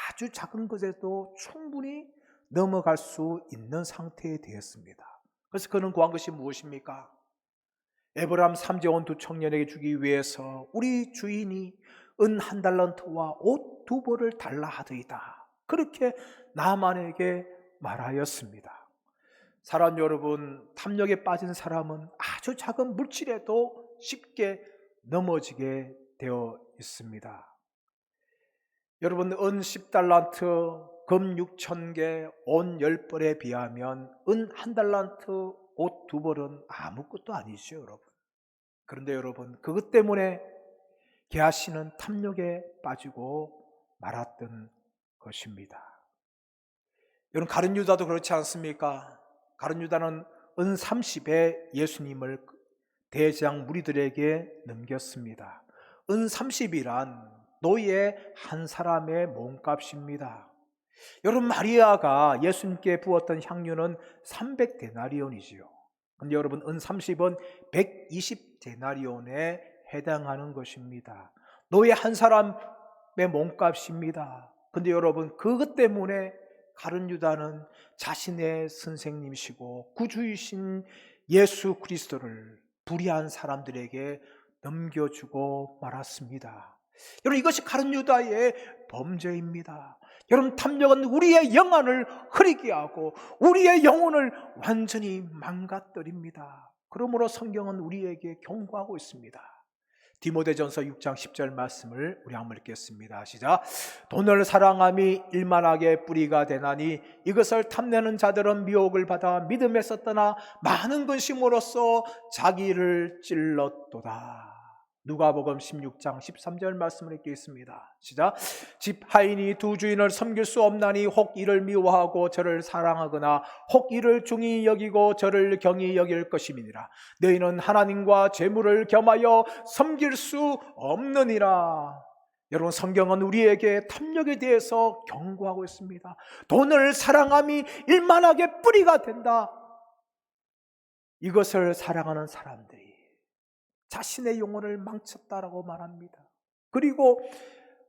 B: 아주 작은 것에도 충분히 넘어갈 수 있는 상태에 되었습니다. 그래서 그는 구한 것이 무엇입니까? 에브라임 산지에 온 두 청년에게 주기 위해서 우리 주인이 은 한 달란트와 옷 두 벌을 달라 하더이다. 그렇게 나아만에게 말하였습니다. 사랑 여러분, 탐욕에 빠진 사람은 아주 작은 물질에도 쉽게 넘어지게 되어 있습니다. 여러분, 은 10달란트, 금 6,000개, 옷 10벌에 비하면 은 한 달란트, 옷 두 벌은 아무것도 아니죠, 여러분. 그런데 여러분, 그것 때문에 게하시는 탐욕에 빠지고 말았던 것입니다. 여러분, 가룟 유다도 그렇지 않습니까? 가룟 유다는 은 30에 예수님을 대제사장 무리들에게 넘겼습니다. 은 30이란 노예 한 사람의 몸값입니다. 여러분, 마리아가 예수님께 부었던 향유는 300데나리온이지요. 근데 여러분, 은 30은 120데나리온에 해당하는 것입니다. 노예 한 사람의 몸값입니다. 근데 여러분, 그것 때문에 가룟 유다는 자신의 선생님이시고 구주이신 예수 그리스도를 불의한 사람들에게 넘겨주고 말았습니다. 여러분, 이것이 가룟 유다의 범죄입니다. 여러분, 탐욕은 우리의 영안을 흐리게 하고 우리의 영혼을 완전히 망가뜨립니다. 그러므로 성경은 우리에게 경고하고 있습니다. 디모데전서 6장 10절 말씀을 우리 한번 읽겠습니다. 시작. 돈을 사랑함이 일만하게 뿌리가 되나니 이것을 탐내는 자들은 미혹을 받아 믿음에서 떠나 많은 근심으로써 자기를 찔렀도다. 누가복음 16장 13절 말씀을 읽겠습니다. 시작. 집 하인이 두 주인을 섬길 수 없나니 혹 이를 미워하고 저를 사랑하거나 혹 이를 중히 여기고 저를 경히 여길 것임이니라. 너희는 하나님과 재물을 겸하여 섬길 수 없느니라. 여러분, 성경은 우리에게 탐욕에 대해서 경고하고 있습니다. 돈을 사랑함이 일만하게 뿌리가 된다. 이것을 사랑하는 사람들이 자신의 영혼을 망쳤다라고 말합니다. 그리고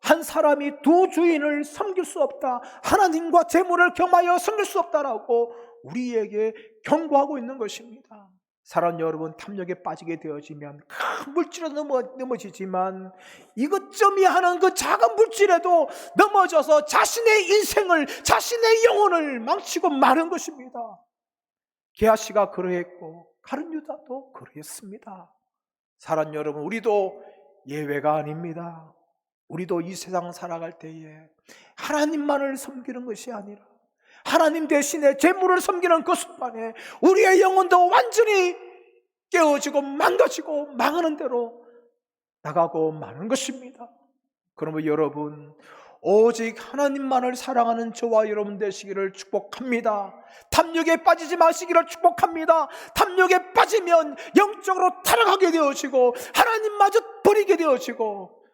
B: 한 사람이 두 주인을 섬길 수 없다, 하나님과 재물을 겸하여 섬길 수 없다라고 우리에게 경고하고 있는 것입니다. 사랑하는 여러분, 탐욕에 빠지게 되어지면 큰 물질에 넘어지지만 이것점이 하는 그 작은 물질에도 넘어져서 자신의 인생을, 자신의 영혼을 망치고 마는 것입니다. 게하시가 그러했고 가룟 유다도 그러했습니다. 사랑하는 여러분, 우리도 예외가 아닙니다. 우리도 이 세상 살아갈 때에 하나님만을 섬기는 것이 아니라 하나님 대신에 재물을 섬기는 그 순간에 우리의 영혼도 완전히 깨어지고 망가지고 망하는 대로 나가고 마는 것입니다. 그러면 여러분, 오직 하나님만을 사랑하는 저와 여러분 되시기를 축복합니다. 탐욕에 빠지지 마시기를 축복합니다. 탐욕에 빠지면 영적으로 타락하게 되어지고 하나님마저 버리게 되어지고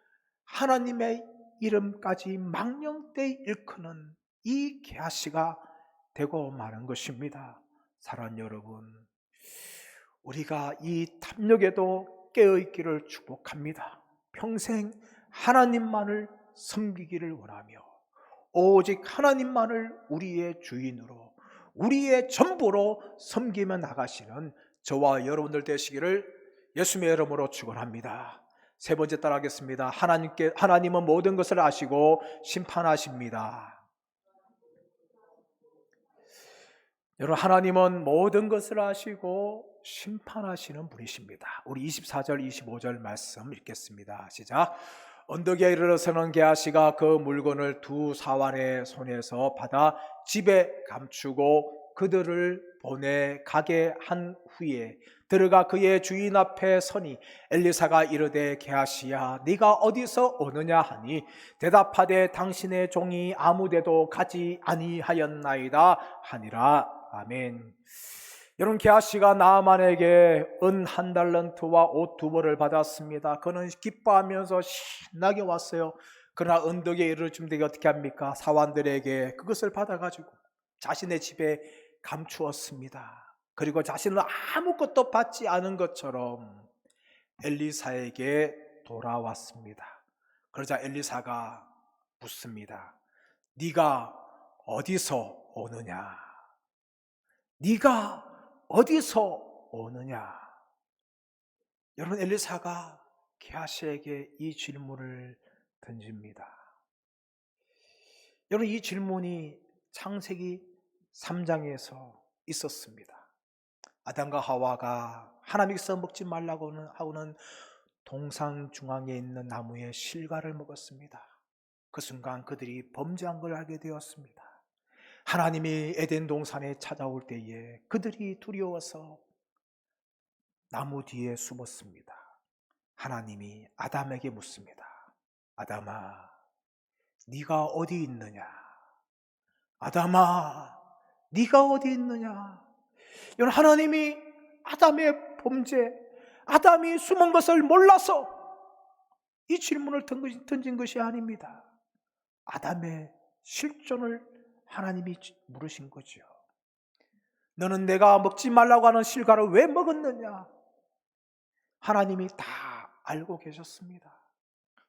B: 하나님의 이름까지 망령되이 일컫는 이 게하시가 되고 마는 것입니다. 사랑하는 여러분, 우리가 이 탐욕에도 깨어있기를 축복합니다. 평생 하나님만을 섬기기를 원하며 오직 하나님만을 우리의 주인으로, 우리의 전부로 섬기며 나가시는 저와 여러분들 되시기를 예수님의 이름으로 축원합니다. 세 번째 따라하겠습니다. 하나님은 모든 것을 아시고 심판하십니다. 여러분, 하나님은 모든 것을 아시고 심판하시는 분이십니다. 우리 24절 25절 말씀 읽겠습니다. 시작. 언덕에 이르러서는 게하시가 그 물건을 두 사환의 손에서 받아 집에 감추고 그들을 보내 가게 한 후에 들어가 그의 주인 앞에 서니 엘리사가 이르되 게하시야 네가 어디서 오느냐 하니 대답하되 당신의 종이 아무데도 가지 아니하였나이다 하니라. 아멘. 여러분, 게하시가 나아만에게 은 1달란트와 옷 2벌을 받았습니다. 그는 기뻐하면서 신나게 왔어요. 그러나 언덕에 이르러쯤 되게 어떻게 합니까? 사환들에게 그것을 받아가지고 자신의 집에 감추었습니다. 그리고 자신은 아무것도 받지 않은 것처럼 엘리사에게 돌아왔습니다. 그러자 엘리사가 묻습니다. 네가 어디서 오느냐? 네가 어디서 오느냐? 여러분, 엘리사가 게하시에게 이 질문을 던집니다. 여러분, 이 질문이 창세기 3장에서 있었습니다. 아담과 하와가 하나님께서 먹지 말라고 하고는 동산 중앙에 있는 나무의 실과를 먹었습니다. 그 순간 그들이 범죄한 걸 알게 되었습니다. 하나님이 에덴 동산에 찾아올 때에 그들이 두려워서 나무 뒤에 숨었습니다. 하나님이 아담에게 묻습니다. 아담아, 네가 어디 있느냐? 아담아, 네가 어디 있느냐? 여러분, 하나님이 아담의 범죄, 아담이 숨은 것을 몰라서 이 질문을 던진 것이 아닙니다. 아담의 실존을 하나님이 물으신 거죠. 너는 내가 먹지 말라고 하는 실과를 왜 먹었느냐? 하나님이 다 알고 계셨습니다.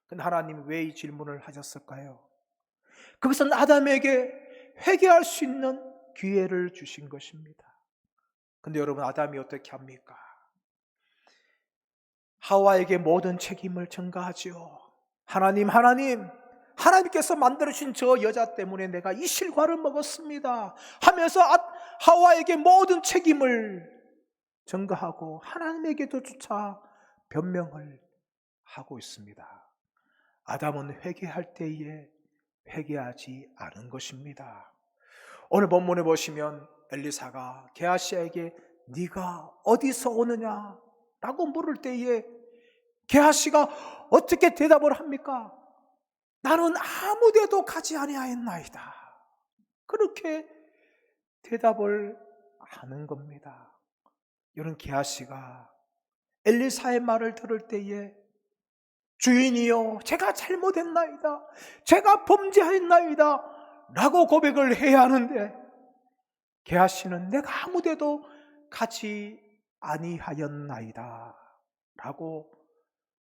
B: 근데 하나님이 왜 이 질문을 하셨을까요? 그것은 아담에게 회개할 수 있는 기회를 주신 것입니다. 근데 여러분, 아담이 어떻게 합니까? 하와에게 모든 책임을 전가하지요. 하나님께서 만들어주신 저 여자 때문에 내가 이 실과를 먹었습니다 하면서 하와에게 모든 책임을 전가하고 하나님에게도 조차 변명을 하고 있습니다. 아담은 회개할 때에 회개하지 않은 것입니다. 오늘 본문에 보시면 엘리사가 게하시에게 네가 어디서 오느냐? 라고 물을 때에 게하시가 어떻게 대답을 합니까? 나는 아무데도 가지 아니하였나이다. 그렇게 대답을 하는 겁니다. 여러분, 게하시가 엘리사의 말을 들을 때에 주인이여, 제가 잘못했나이다, 제가 범죄하였나이다 라고 고백을 해야 하는데 게하시는 내가 아무데도 가지 아니하였나이다 라고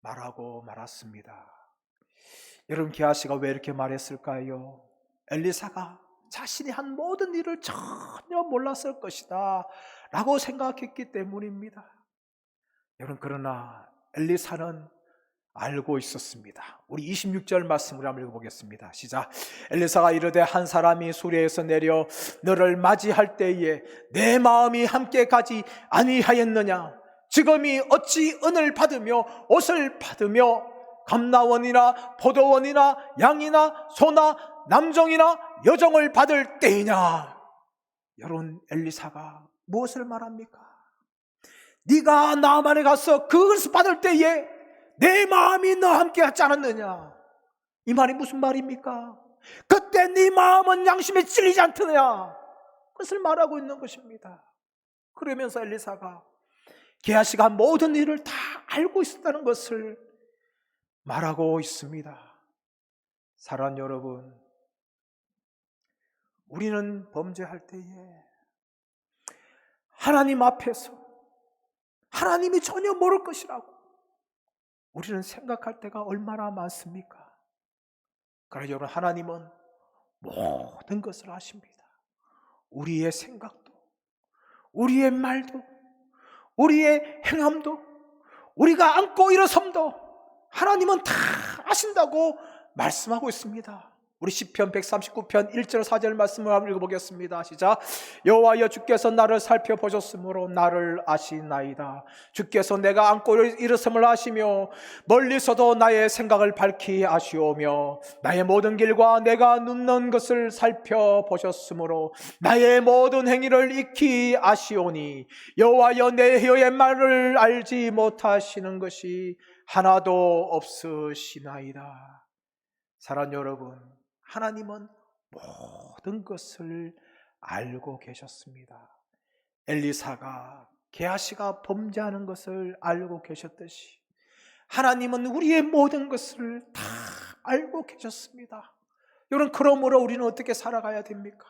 B: 말하고 말았습니다. 여러분, 게하시가 왜 이렇게 말했을까요? 엘리사가 자신이 한 모든 일을 전혀 몰랐을 것이다 라고 생각했기 때문입니다. 여러분, 그러나 엘리사는 알고 있었습니다. 우리 26절 말씀을 한번 읽어보겠습니다. 시작. 엘리사가 이르되 한 사람이 수레에서 내려 너를 맞이할 때에 내 마음이 함께 가지 아니하였느냐? 지금이 어찌 은을 받으며 옷을 받으며 감나원이나 포도원이나 양이나 소나 남종이나 여종을 받을 때이냐? 여러분, 엘리사가 무엇을 말합니까? 네가 나만에 가서 그것을 받을 때에 내 마음이 너와 함께 하지 않았느냐? 이 말이 무슨 말입니까? 그때 네 마음은 양심에 찔리지 않더냐? 그것을 말하고 있는 것입니다. 그러면서 엘리사가 게하시가 모든 일을 다 알고 있었다는 것을 말하고 있습니다. 사랑하는 여러분, 우리는 범죄할 때에 하나님 앞에서 하나님이 전혀 모를 것이라고 우리는 생각할 때가 얼마나 많습니까? 그러나 여러분, 하나님은 모든 것을 아십니다. 우리의 생각도, 우리의 말도, 우리의 행함도, 우리가 앉고 일어섬도 하나님은 다 아신다고 말씀하고 있습니다. 우리 시편 139편 1절 4절 말씀을 한번 읽어보겠습니다. 시작. 여호와여, 주께서 나를 살펴보셨으므로 나를 아시나이다. 주께서 내가 앉고 일어섬을 아시며 멀리서도 나의 생각을 밝히 아시오며 나의 모든 길과 내가 눕는 것을 살펴보셨으므로 나의 모든 행위를 익히 아시오니 여호와여, 내 혀의 말을 알지 못하시는 것이 하나도 없으시나이다. 사랑하는 여러분, 하나님은 모든 것을 알고 계셨습니다. 엘리사가, 게하시가 범죄하는 것을 알고 계셨듯이 하나님은 우리의 모든 것을 다 알고 계셨습니다. 여러분, 그러므로 우리는 어떻게 살아가야 됩니까?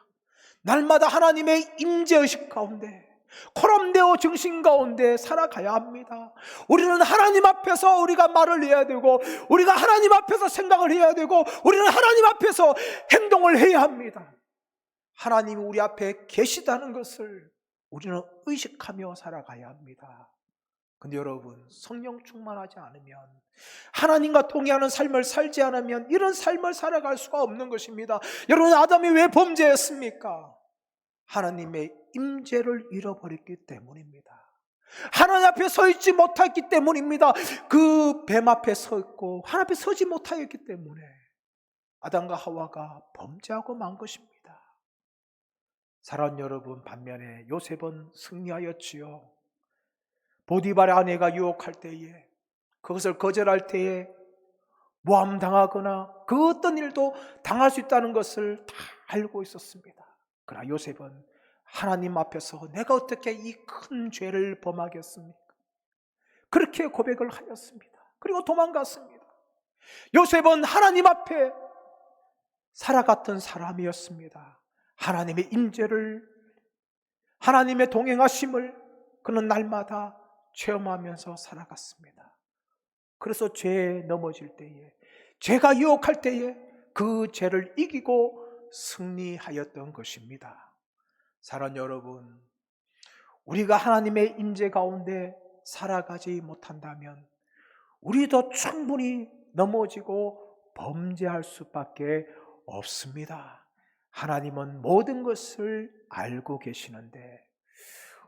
B: 날마다 하나님의 임재의식 가운데, 코람데오 정신 가운데 살아가야 합니다. 우리는 하나님 앞에서 우리가 말을 해야 되고, 우리가 하나님 앞에서 생각을 해야 되고, 우리는 하나님 앞에서 행동을 해야 합니다. 하나님이 우리 앞에 계시다는 것을 우리는 의식하며 살아가야 합니다. 근데 여러분, 성령 충만하지 않으면, 하나님과 동의하는 삶을 살지 않으면 이런 삶을 살아갈 수가 없는 것입니다. 여러분, 아담이 왜 범죄했습니까? 하나님의 임재를 잃어버렸기 때문입니다. 하나님 앞에 서 있지 못했기 때문입니다. 그 뱀 앞에 서 있고 하나님 앞에 서지 못하였기 때문에 아담과 하와가 범죄하고 만 것입니다. 사랑하는 여러분, 반면에 요셉은 승리하였지요. 보디발의 아내가 유혹할 때에, 그것을 거절할 때에 모함당하거나 그 어떤 일도 당할 수 있다는 것을 다 알고 있었습니다. 그러나 요셉은 하나님 앞에서 내가 어떻게 이 큰 죄를 범하겠습니까? 그렇게 고백을 하였습니다. 그리고 도망갔습니다. 요셉은 하나님 앞에 살아갔던 사람이었습니다. 하나님의 임재를, 하나님의 동행하심을 그는 날마다 체험하면서 살아갔습니다. 그래서 죄에 넘어질 때에, 죄가 유혹할 때에 그 죄를 이기고 승리하였던 것입니다. 사랑하는 여러분, 우리가 하나님의 임재 가운데 살아가지 못한다면 우리도 충분히 넘어지고 범죄할 수밖에 없습니다. 하나님은 모든 것을 알고 계시는데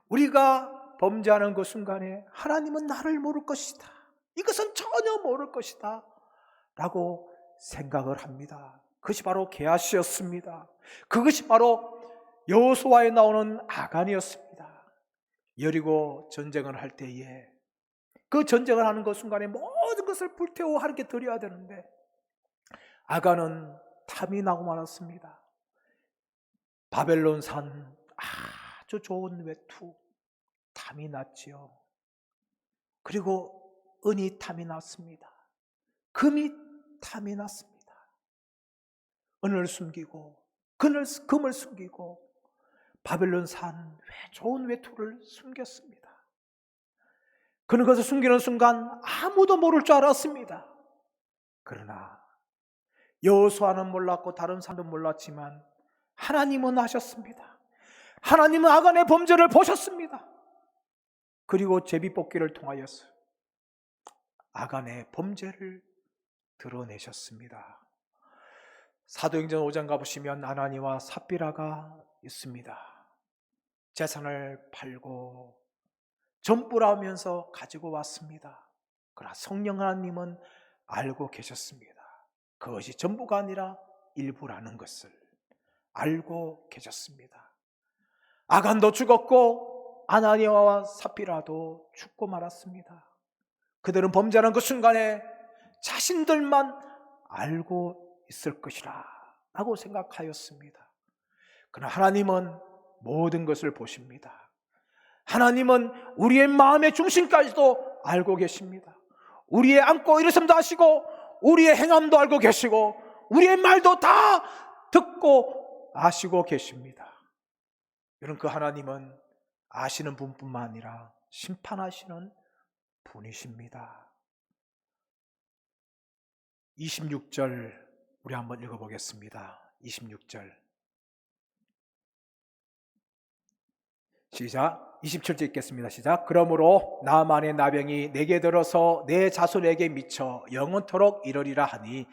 B: 우리가 범죄하는 그 순간에 하나님은 나를 모를 것이다, 이것은 전혀 모를 것이다 라고 생각을 합니다. 그것이 바로 게하시였습니다. 그것이 바로 여호수아에 나오는 아간이었습니다. 여리고 전쟁을 할 때에 그 전쟁을 하는 그 순간에 모든 것을 불태워 하나님께 드려야 되는데 아간은 탐이 나고 말았습니다. 바벨론 산 아주 좋은 외투 탐이 났지요. 그리고 은이 탐이 났습니다. 금이 탐이 났습니다. 은을 숨기고 금을 숨기고 바벨론 산 좋은 외투를 숨겼습니다. 그는 그것을 숨기는 순간 아무도 모를 줄 알았습니다. 그러나 여호수아는 몰랐고 다른 사람도 몰랐지만 하나님은 아셨습니다. 하나님은 아간의 범죄를 보셨습니다. 그리고 제비뽑기를 통하여서 아간의 범죄를 드러내셨습니다. 사도행전 5장 가보시면 아나니와 삽비라가 있습니다. 재산을 팔고 전부라 하면서 가지고 왔습니다. 그러나 성령 하나님은 알고 계셨습니다. 그것이 전부가 아니라 일부라는 것을 알고 계셨습니다. 아간도 죽었고 아나니아와 삽비라도 죽고 말았습니다. 그들은 범죄하는 그 순간에 자신들만 알고 있을 것이라 라고 생각하였습니다. 그러나 하나님은 모든 것을 보십니다. 하나님은 우리의 마음의 중심까지도 알고 계십니다. 우리의 앉고 일어섬도 아시고 우리의 행함도 알고 계시고 우리의 말도 다 듣고 아시고 계십니다. 여러분, 그 하나님은 아시는 분뿐만 아니라 심판하시는 분이십니다. 26절 우리 한번 읽어보겠습니다. 26절 시작. 27절 읽겠습니다. 시작. 그러므로 나만의 나병이 내게 들어서 내 자손에게 미쳐 영원토록 이르리라 하니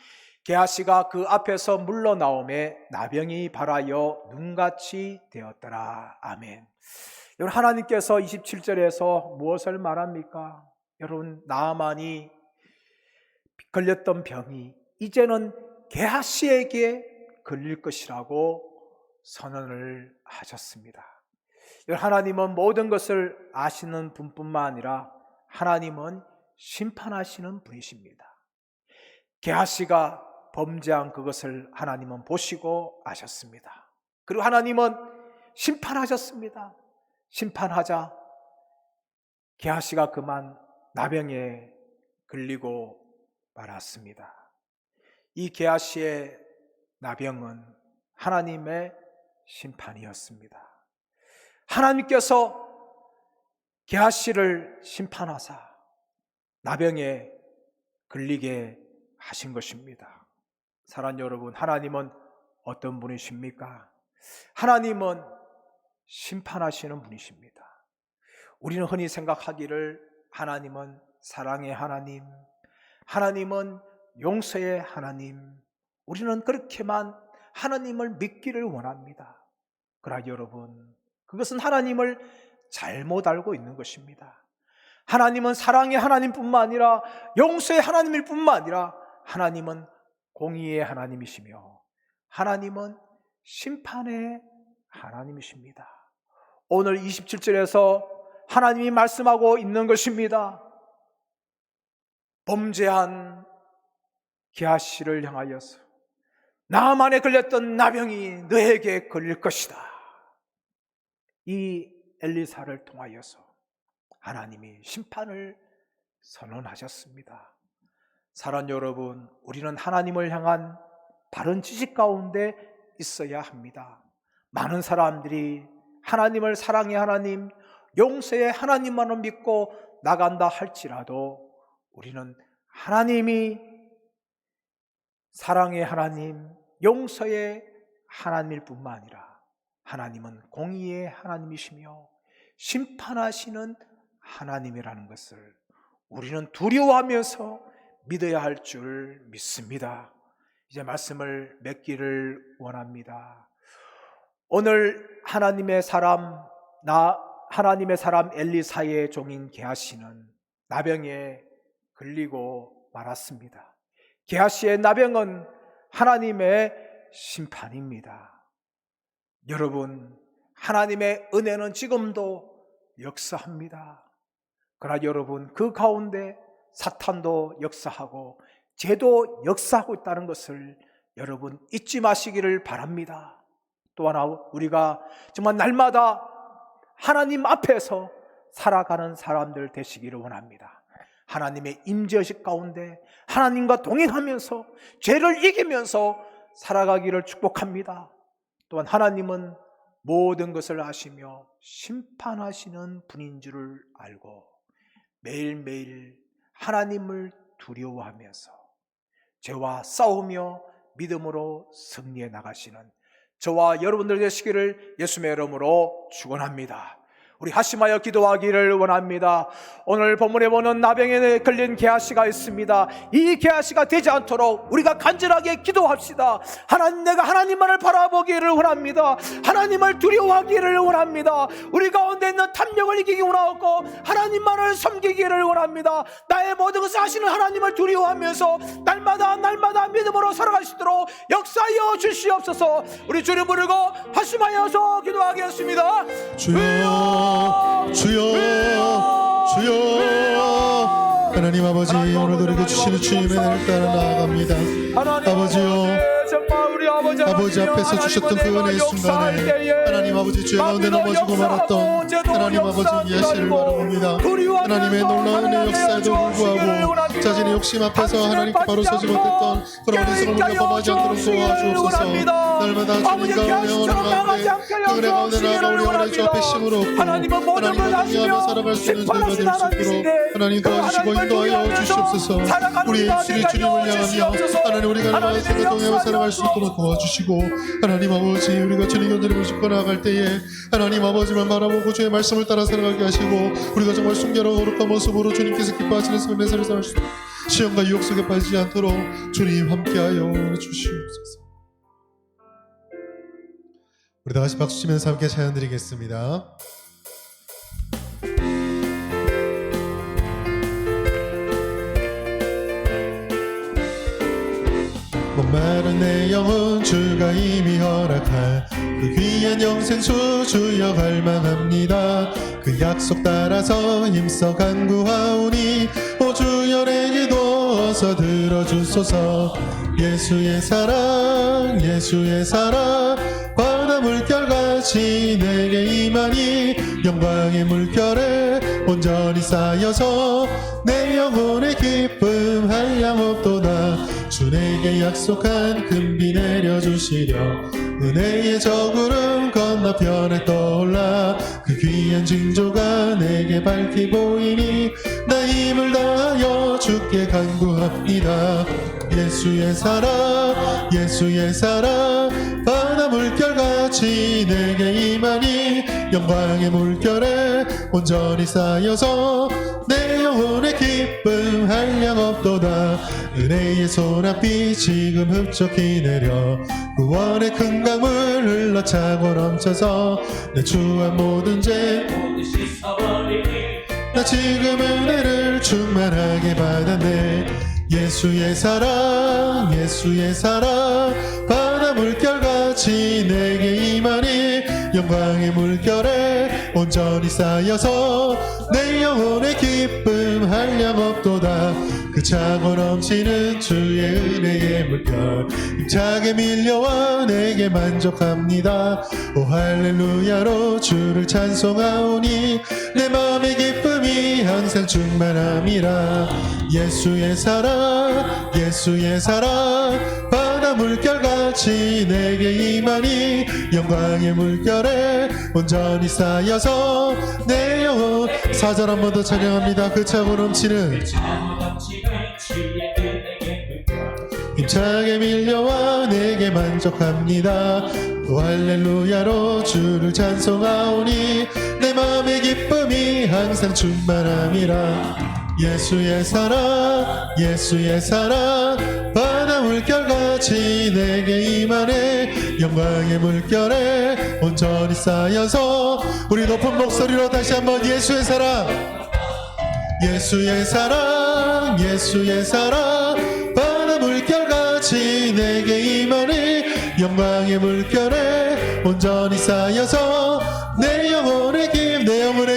B: 게하시가 그 앞에서 물러나오매 나병이 발하여 눈같이 되었더라. 아멘. 여러분, 하나님께서 27절에서 무엇을 말합니까? 여러분, 나만이 걸렸던 병이 이제는 게하시에게 걸릴 것이라고 선언을 하셨습니다. 하나님은 모든 것을 아시는 분뿐만 아니라 하나님은 심판하시는 분이십니다. 게하시가 범죄한 그것을 하나님은 보시고 아셨습니다. 그리고 하나님은 심판하셨습니다. 심판하자 게하시가 그만 나병에 걸리고 말았습니다. 이 게하시의 나병은 하나님의 심판이었습니다. 하나님께서 게하시를 심판하사 나병에 걸리게 하신 것입니다. 사랑하는 여러분, 하나님은 어떤 분이십니까? 하나님은 심판하시는 분이십니다. 우리는 흔히 생각하기를 하나님은 사랑의 하나님, 하나님은 용서의 하나님, 우리는 그렇게만 하나님을 믿기를 원합니다. 그러나 여러분, 그것은 하나님을 잘못 알고 있는 것입니다. 하나님은 사랑의 하나님뿐만 아니라 용서의 하나님일 뿐만 아니라 하나님은 공의의 하나님이시며 하나님은 심판의 하나님이십니다. 오늘 27절에서 하나님이 말씀하고 있는 것입니다. 범죄한 게하시를 향하여서 나만에 걸렸던 나병이 너에게 걸릴 것이다. 이 엘리사를 통하여서 하나님이 심판을 선언하셨습니다. 사랑하는 여러분, 우리는 하나님을 향한 바른 지식 가운데 있어야 합니다. 많은 사람들이 하나님을 사랑의 하나님, 용서의 하나님만을 믿고 나간다 할지라도 우리는 하나님이 사랑의 하나님, 용서의 하나님일 뿐만 아니라 하나님은 공의의 하나님이시며 심판하시는 하나님이라는 것을 우리는 두려워하면서 믿어야 할 줄 믿습니다. 이제 말씀을 맺기를 원합니다. 오늘 하나님의 사람 엘리사의 종인 게하시는 나병에 걸리고 말았습니다. 게하시의 나병은 하나님의 심판입니다. 여러분, 하나님의 은혜는 지금도 역사합니다. 그러나 여러분, 그 가운데 사탄도 역사하고 죄도 역사하고 있다는 것을 여러분 잊지 마시기를 바랍니다. 또한 우리가 정말 날마다 하나님 앞에서 살아가는 사람들 되시기를 원합니다. 하나님의 임재의식 가운데 하나님과 동행하면서 죄를 이기면서 살아가기를 축복합니다. 또한 하나님은 모든 것을 아시며 심판하시는 분인 줄을 알고 매일매일 하나님을 두려워하면서 죄와 싸우며 믿음으로 승리해 나가시는 저와 여러분들 되시기를 예수님의 이름으로 축원합니다. 우리 합심하여 기도하기를 원합니다. 오늘 본문에 보는 나병에 걸린 게하시가 있습니다. 이 게하시가 되지 않도록 우리가 간절하게 기도합시다. 하나님, 내가 하나님만을 바라보기를 원합니다. 하나님을 두려워하기를 원합니다. 우리 가운데 있는 탐욕을 이기기 원하고 하나님만을 섬기기를 원합니다. 나의 모든 것을 하시는 하나님을 두려워하면서 날마다 믿음으로 살아갈 수 있도록 역사하여 주시옵소서. 우리 주님 부르고 합심하여서 기도하겠습니다.
A: 주여 하나님 아버지, 오늘도 우리에게 주시는 주님의 은혜를 따라 나아갑니다. 아버지요,
B: 정말 우리
A: 아버지 앞에서 주셨던 그 은혜의 순간에 하나님 아버지 죄 가운데 넘어지고 말았던 하나님 아버지 이해하시를 바라봅니다. 하나님의 놀라운 은혜 역사에도 불구하고 자신의 욕심 앞에서 하나님께 바로 서지 못했던 그런 어리석은 우리가 범하지 않도록 도와주옵소서. 날마다 주님 가운데 오는 가운데 그 은혜 가운데 나아가 우리 하나님 주 앞에 힘을 얻고 하나님과 동의하며 살아갈 수 있는 저희가 될 수 있도록 하나님 도와주시고 인도하여 주시옵소서. 우리의 입술이 주님을 향하며 하나님 우리가 나아가 동의하며 살아갈 수 있도록 도와주시고, 하나님 아버지 우리가 주님 곁을 모시고 나아갈 때에 하나님 아버지만 바라보고 주의 말씀을 따라 살아가게 하시고 우리가 정말 순결하고 거룩한 모습으로 주님께서 기뻐하시는 삶의 삶을 살아갈 수 있도록 시험과 유혹 속에 빠지지 않도록 주님 함께하여 주시옵소서. 우리 다같이 박수치면서 함께 찬양 드리겠습니다. 목마른 내 영혼 주가 이미 허락할 그 귀한 영생수 주여 갈망합니다. 그 약속 따라서 힘써 간구하오니 오 주여 내 기도 어서 들어주소서. 예수의 사랑 예수의 사랑 바다 물결같이 내게 임하니 영광의 물결에 온전히 쌓여서 내 영혼의 기쁨 한량없도다. 주 내게 약속한 금비 내려주시려 은혜의 저구름 건너편에 떠올라 그 귀한 징조가 내게 밝히 보이니 나 힘을 다하여 주께 간구합니다. 예수의 사랑 예수의 사랑 바다 물결같이 내게 임하니 영광의 물결에 온전히 쌓여서 내 영혼의 기쁨 한량없도다. 은혜의 소낙비 지금 흡족히 내려 구원의 큰 강물 흘러 차고 넘쳐서 내 주한 모든 죄 나 지금 은혜를 충만하게 받았네. 예수의 사랑 예수의 사랑 바다 물결같이 내게 임하니 영광의 물결에 온전히 쌓여서 내 영혼의 기쁨 한량없도다. 그 차고 넘치는 주의 은혜의 물결 힘차게 밀려와 내게 만족합니다. 오 할렐루야로 주를 찬송하오니 내 마음의 기쁨이 항상 충만함이라. 예수의 사랑 예수의 사랑 바다 물결같이 내게 임하니 영광의 물결에 온전히 쌓여서 내 영혼 4절 한 번 더 찬양합니다. 그 차고 넘치는 힘차게 밀려와 내게 만족합니다. 또 할렐루야로 주를 찬송하오니 내 마음의 기쁨이 항상 충만함이라. 예수의 사랑 예수의 사랑 바다 물결같이 내게 임하네 영광의 물결에 온전히 쌓여서 우리 높은 목소리로 다시 한번 예수의 사랑 예수의 사랑 예수의 사랑 바다 물결같이 내게 임하네 영광의 물결에 온전히 쌓여서 내 영혼의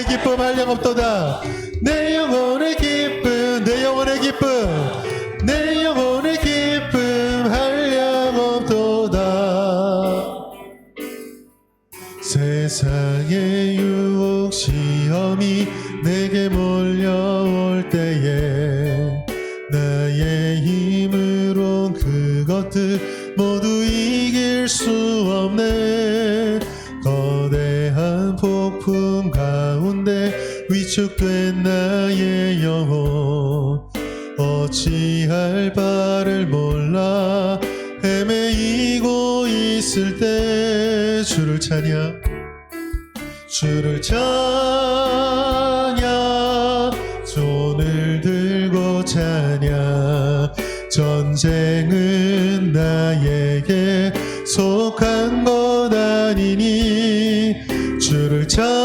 A: 기쁨 한량없도다. 내 영혼의 기쁨 내 영혼의 기쁨 내 영혼의 기쁨 한량없도다. 세상의 유혹 시험이 내게 몰려올 때에 나의 힘으론 그것들 모두 이길 수 없네. 거대한 폭풍 가운데 위축된 나의 영혼 어찌할 바를 몰라 헤매이고 있을 때 주를 찬양 주를 찬양 손을 들고 찬양 전쟁은 나에게 속한 것 아니니 주를 찬양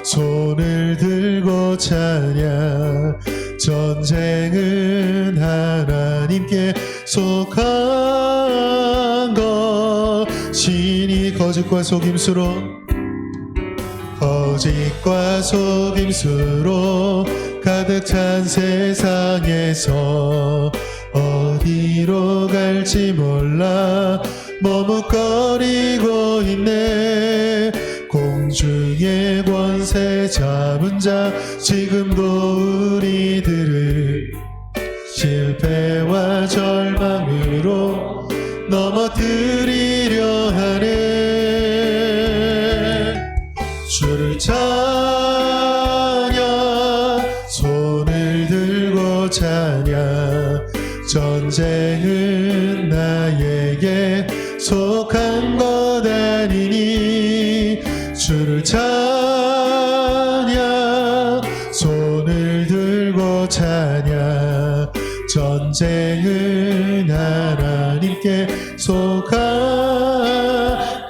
A: 손을 들고 찬양 전쟁은 하나님께 속한 것 신이 거짓과 속임수로 가득 찬 세상에서 어디로 갈지 몰라 머뭇거리고 있네 공중의 권세 잡은 자 지금도 우리들을 실패와 절망으로 넘어뜨리려 하네 주를 찬양 손을 들고 찬양 전쟁은 나에게 속한 것 아니니 주를 찬양 손을 들고 찬양 전쟁은 하나님께 속한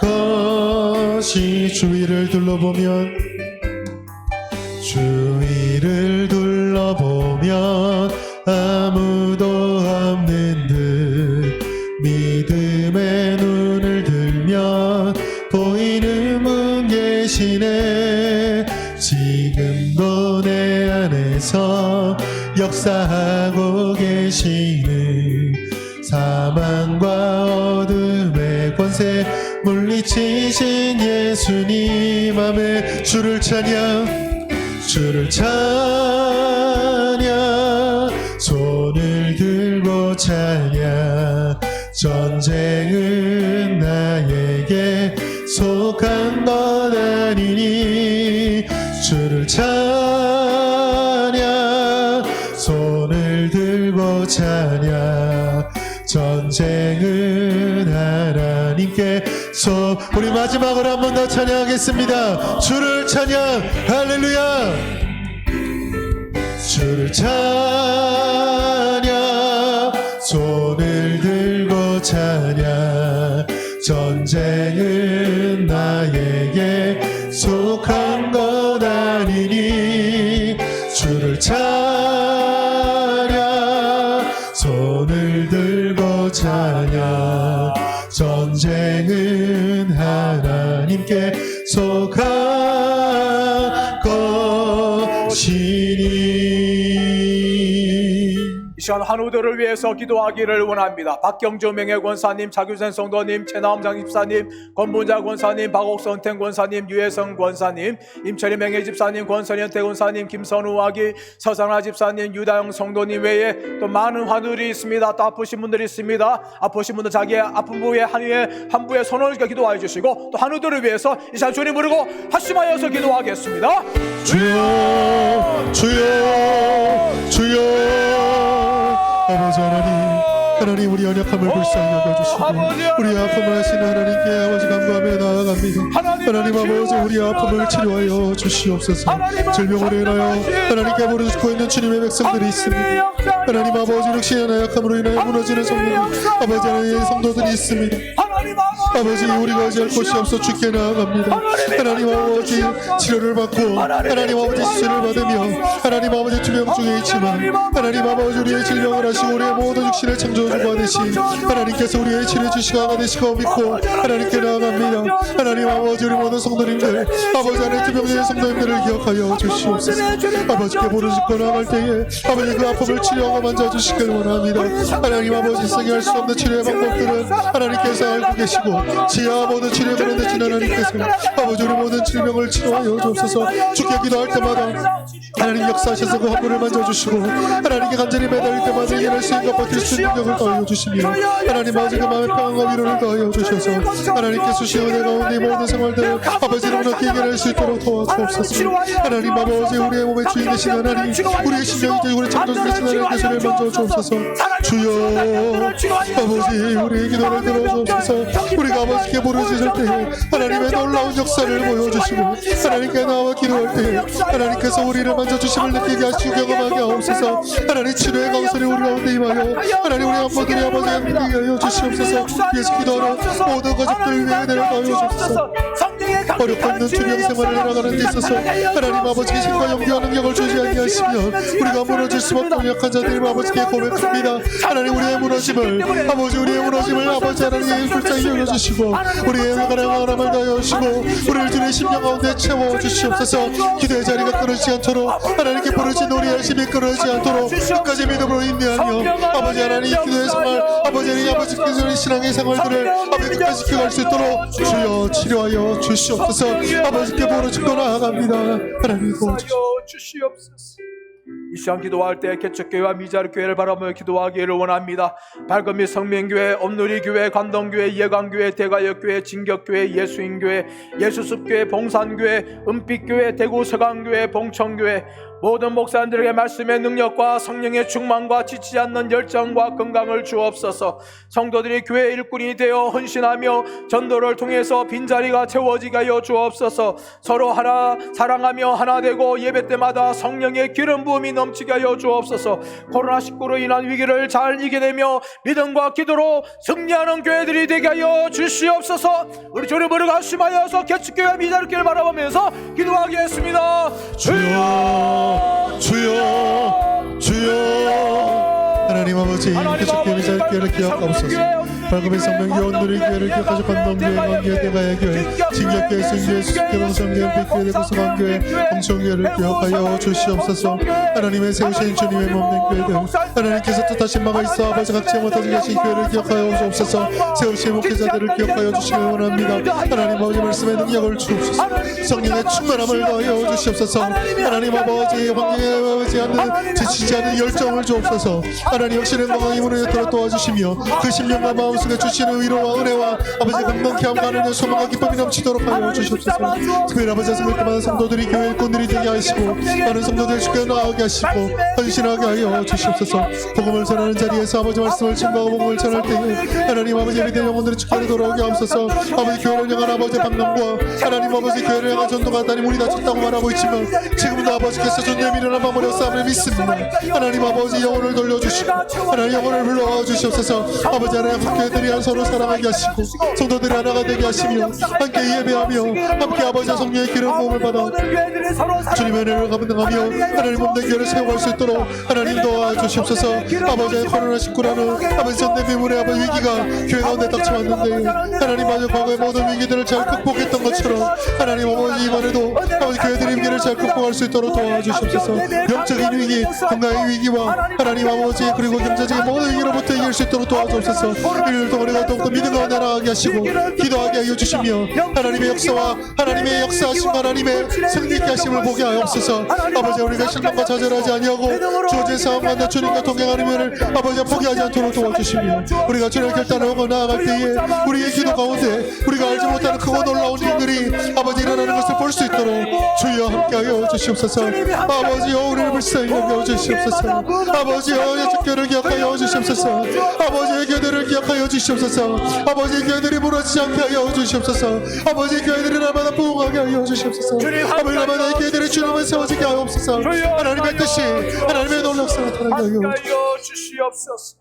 A: 것이 주위를 둘러보면 아무도 없는 듯 믿음의 눈을 들면 보이는 분 계시네 지금도 내 안에서 역사하고 계시는 사망과 어둠의 권세 물리치신 예수님 아멘 주를 찬양 손을 들고 찬양 전쟁은 나에게 속한 것 아니니 주를 찬양 손을 들고 찬양 전쟁은 하나님께 우리 마지막으로 한 번 더 찬양하겠습니다. 주를 찬양 할렐루야 주를 찬양 손을 들고 찬양 전쟁은 나에게 속한 것 아니니 주를 찬양 손을 들고 찬양 전쟁은 하나님께 속한 것이니
B: 이 시간 한우들을 위해서 기도하기를 원합니다. 박경주 명예권사님, 자규선 성도님, 최나엄 장집사님, 권문자 권사님, 박옥선택 권사님, 유혜성 권사님, 임철희 명예집사님, 권선현태 권사님, 김선우 아기, 서상아 집사님, 유다영 성도님 외에 또 많은 환우들이 있습니다. 또 아프신 분들이 있습니다. 아프신 분들 자기의 아픈 부위에 한 부에 손을 기도하여 주시고 또 한우들을 위해서 이 시간 주님 부르고 합심하여서 기도하겠습니다.
A: 주여 주여 주여 아버지 하나님 우리 연약함을 불쌍히 여겨주시고 우리 아픔을 하시는 하나님께 아버지 간구하며 나아갑니다. 하나님 아버지 우리 아픔을 치료하여 주시옵소서. 질병으로 인하여 하나님께 부르짖고 있는 주님의 백성들이 있습니다. 하나님 아버지 육신의 나약함으로 인하여 무너지는 성도들 아버지 하나님의 성도들이 있습니다. 아버지 우리가 어찌할 곳이 없어 주께 나아갑니다. 하나님 아버지 치료를 받고 하나님 아버지 수술을 받으며 하나님 아버지 투병 중에 있지만 하나님 아버지 우리의 질병을 하시고 우리의 모든 육신을 창조주가 되신 하나님께서 우리의 치료해 주시고 하가 되시고 믿고 하나님께 나아갑니다. 하나님 아버지 우리 모든 성도님들 아버지 하나님 투병 중의 성도님들을 기억하여 주시옵소서. 아버지께 부르짖고 나아갈 때에 아버지 그 아픔을 치료하고 만져주시길 원합니다. 하나님 아버지 세상에 할 수 없는 치료의 방법들은 하나님께서 알고 계시고 지하 모든 치료에 관련되신 하나님께서 아버지 우리 모든 질병을 치료하여 주옵소서. 주께 기도할 때마다 하나님 역사하셔서 그 화물을 만져주시고 하나님께 간절히 매달릴 때마다 일할 수 있는 것 버틸 수 있는 능력을 더하여 주시며 하나님 아버지 그 마음의 평안과 위로를 더하여 주셔서 하나님께 주신 은혜 가운데 모든 생활들을 아버지 넉넉히 해결할 수 있도록 도와주옵소서. 하나님 아버지 우리의 몸의 주인 되신 하나님 우리의 심령이 되고 우리 창조주 되신 하나님께 손을 만져 주옵소서. 주여 아버지 우리의 기도를 들어주옵소서. 우리가 아버지께 부르짖을 때에 하나님의 놀라운 역사를 보여주시고 하나님께 나와 기도할 때에 하나님께서 우리를 만져주심을 느끼게 하시고 경험하게 하옵소서. 하나님 치료의 강선이 우리 가운데 임하여 하나님 우리 한번들이 아버지 함께 하여 주시옵소서. 예수 기도하는 모든 가족들 위해 은혜를 더하여 주옵소서. 어렵고 있는 주병 생활을 해나가는 데 있어서 하나님 아버지께 신과 연기하는 능력을 주지 아니하시면 우리가 무너질 수밖에 없는 약한 자들이 아버지께 고백합니다. 하나님 우리의 무너짐을 아버지 우리의 무너짐을 아버지 하나님의 불쌍히 여겨주시고 우리의 가랑하람을 다하여 주시고 우리를 주의 심령 가운데 채워주시옵소서. 기도의 자리가 끊어지지 않도록 하나님께 부르짖는 우리 열심히 끊어지지 않도록 끝까지 믿음으로 인내하며 아버지 하나님 기도의 생활 아버지 하나님 아버지께서 신앙의 생활들을 아버지 끝까지 지켜갈 수 있도록 주여 치료하여 주시옵소서. 아버지께 부르짖고 나아갑니다. 하나님
B: 주시옵소서. 이 시간 기도할 때 개척교회와 미자립교회를 바라보며 기도하기를 원합니다. 밝은빛 성민교회, 옴누리교회, 관동교회, 예강교회, 대가역교회, 진격교회, 예수인교회, 예수습교회, 봉산교회, 은빛교회, 대구 서강교회, 봉천교회 모든 목사님들에게 말씀의 능력과 성령의 충만과 지치지 않는 열정과 건강을 주옵소서. 성도들이 교회 일꾼이 되어 헌신하며 전도를 통해서 빈자리가 채워지게 하여 주옵소서. 서로 하나 사랑하며 하나 되고 예배 때마다 성령의 기름 부음이 넘치게 하여 주옵소서. 코로나19로 인한 위기를 잘 이겨내며 믿음과 기도로 승리하는 교회들이 되게 하여 주시옵소서. 우리 주님을 가심하여서 개척교회 미자립교회를 바라보면서 기도하겠습니다.
A: 주여 주여 주여 하나님 아버지 개척교회 미자립교회를 기억하옵소서. 밝음의 성명교회 온누리교회를 기억하셔 관동교회 관교회 대가야교회 진격교회 승교회 수습교회 봉성교회 빛교회 대구성왕교회 봉천교회를 기억하여 주시옵소서. 하나님의 세우신 주님의 몸된 교회들 하나님께서 뜻하신 바가 있어 아버지 각지 못하게 하신 교회를 기억하여 주옵소서. 세우신 목회자들을 기억하여 주시기 원합니다. 하나님 아버지 말씀의 능력을 주옵소서. 성령의 충만함을 더하여 주시옵소서. 하나님 아버지 환경에 오지 않는 지치지 않는 열정을 주옵소서. 하나님 역시는 건강이 무너지도록 도와주시며 그 심령과 마음속에 주시는 위로와 은혜와 아버지 감동케 함 가는 소망과 기쁨이 넘치도록 하여 주시옵소서. 특별히 아버지 생각 때마다 성도들이 교회 일꾼들이 되게 하시고 많은 성도들 주께 나아가게 하시고 헌신하게 하여 주시옵소서. 복음을 전하는 자리에서 아버지 말씀을 증거하고 복음을 전할 때에 하나님 아버지 예비된 영혼들의 축복을 돌아오게 하옵소서. 아버지 교회를 향한 아버지 방문과 하나님 아버지 교회를 향한 전도가 하나님 문이 닫혔다고 말하고 있지만 지금도 아버지께서 전도에 미련한 마음으로 싸움을 믿습니다. 하나님 아버지 영혼을 돌려주시고 하나님 영혼을 불러와 주시옵소서. 아버지 하나님 교회들이 서로 사랑하게 하시고 성도들이 하나가 되게 하시며 함께 예배하며 함께 아버지 성령의 기름 부음을 받아 주님의 은혜를 감당하며 하나님 몸된 교회를 세워갈 수 있도록 하나님 도와주시옵소서. 아버지의 코로나19라는 아버지 전대미문의 아버지 위기가 교회 가운데 닥쳐왔는데 하나님 아버지 과거의 모든 위기들을 잘 극복했던 것처럼 하나님 아버지 이번에도 아버지 교회들의 위기를 잘 극복할 수 있도록 도와주시옵소서. 영적인 위기, 건강의 위기와 하나님 아버지 그리고 경제적인 모든 위기로부터 이길 수 있도록 도와주옵소서. 이를 통해 우리가 더욱더 믿음과 나아가게 하시고 기도하게 하여 주시며 하나님의 역사와 하나님의 역사하신 하나님의 승리케 하심을 보게 하옵소서. 아버지 우리가 실망과 좌절하지 아니하고 주어진 상황 가운데 주님과 동행하는 면을 아버지 포기하지 않도록 도와주시며 우리가 주님을 결단하고 나아갈 때에 우리의 기도 가운데 우리가 알지 못하는 크고 놀라운 일들이 아버지 일어나는 것을 볼 수 있도록 주여 함께하여 주시옵소서. 아버지여 우리를 불쌍히 여겨 주시옵소서. 아버지여 예측교를 기억하여 주시옵소서. 아버지의 교회들을 기억하여 주시옵소서. 아버지의 교회들이 무너지지 않게 하여 주시옵소서. 아버지의 교회들이 날마다 부흥하게 하여 주시옵소서. 아버지 날마다 이 교회들이 주님을 세워지게 하옵소서. 하나님의 뜻이 하나님의 놀랍사 나타나게 하여
B: 주시옵소서.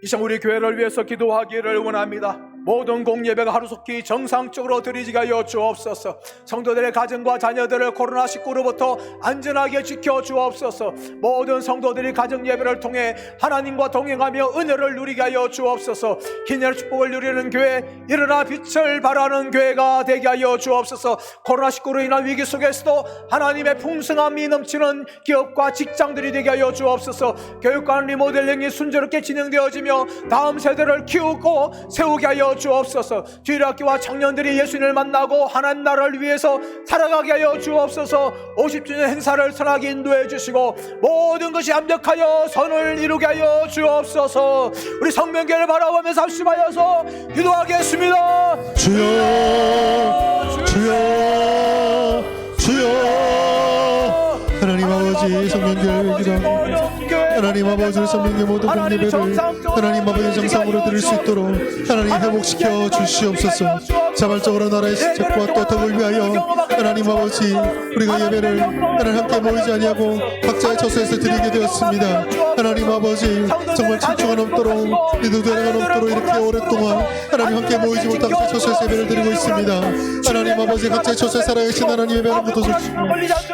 B: 이 시간 우리 교회를 위해서 기도하기를 원합니다. 모든 공예배가 하루속히 정상적으로 드리지게 하여 주옵소서. 성도들의 가정과 자녀들을 코로나19로부터 안전하게 지켜 주옵소서. 모든 성도들이 가정 예배를 통해 하나님과 동행하며 은혜를 누리게 하여 주옵소서. 기념 축복을 누리는 교회, 일어나 빛을 발하는 교회가 되게 하여 주옵소서. 코로나19로 인한 위기 속에서도 하나님의 풍성함이 넘치는 기업과 직장들이 되게 하여 주옵소서. 교육관 리모델링이 순조롭게 진행되어지며 다음 세대를 키우고 세우게 하여 주옵소서. 주일학교와 청년들이 예수님을 만나고 하나님 나라를 위해서 살아가게 하여 주옵소서. 50주년 행사를 선하게 인도해 주시고 모든 것이 완벽하여 선을 이루게 하여 주옵소서. 우리 성명교회를 바라보면서 합심하여서 기도하겠습니다.
A: 주여, 주여, 주여. 하나님 아버지, 성령교회 기도합니다. 하나님 아버지, 성령의 모든 공예배를 하나님 아버지 정상으로 드릴 수 있도록 하나님 회복시켜 주시옵소서. 자발적으로 나라의 실책과 또 덕을 위하여 하나님 아버지, 우리가 예배를 하나님 함께 모이지 아니하고 각자의 처소에서 드리게 되었습니다. 하나님 아버지, 정말 질주가 넘도록 리드대가 넘도록 이렇게 오랫동안 하나님 함께 모이지 못한 그 처소에서 예배를 드리고 있습니다. 하나님 아버지, 각자의 처소에 살아계신 하나님 예배를 묻어주시고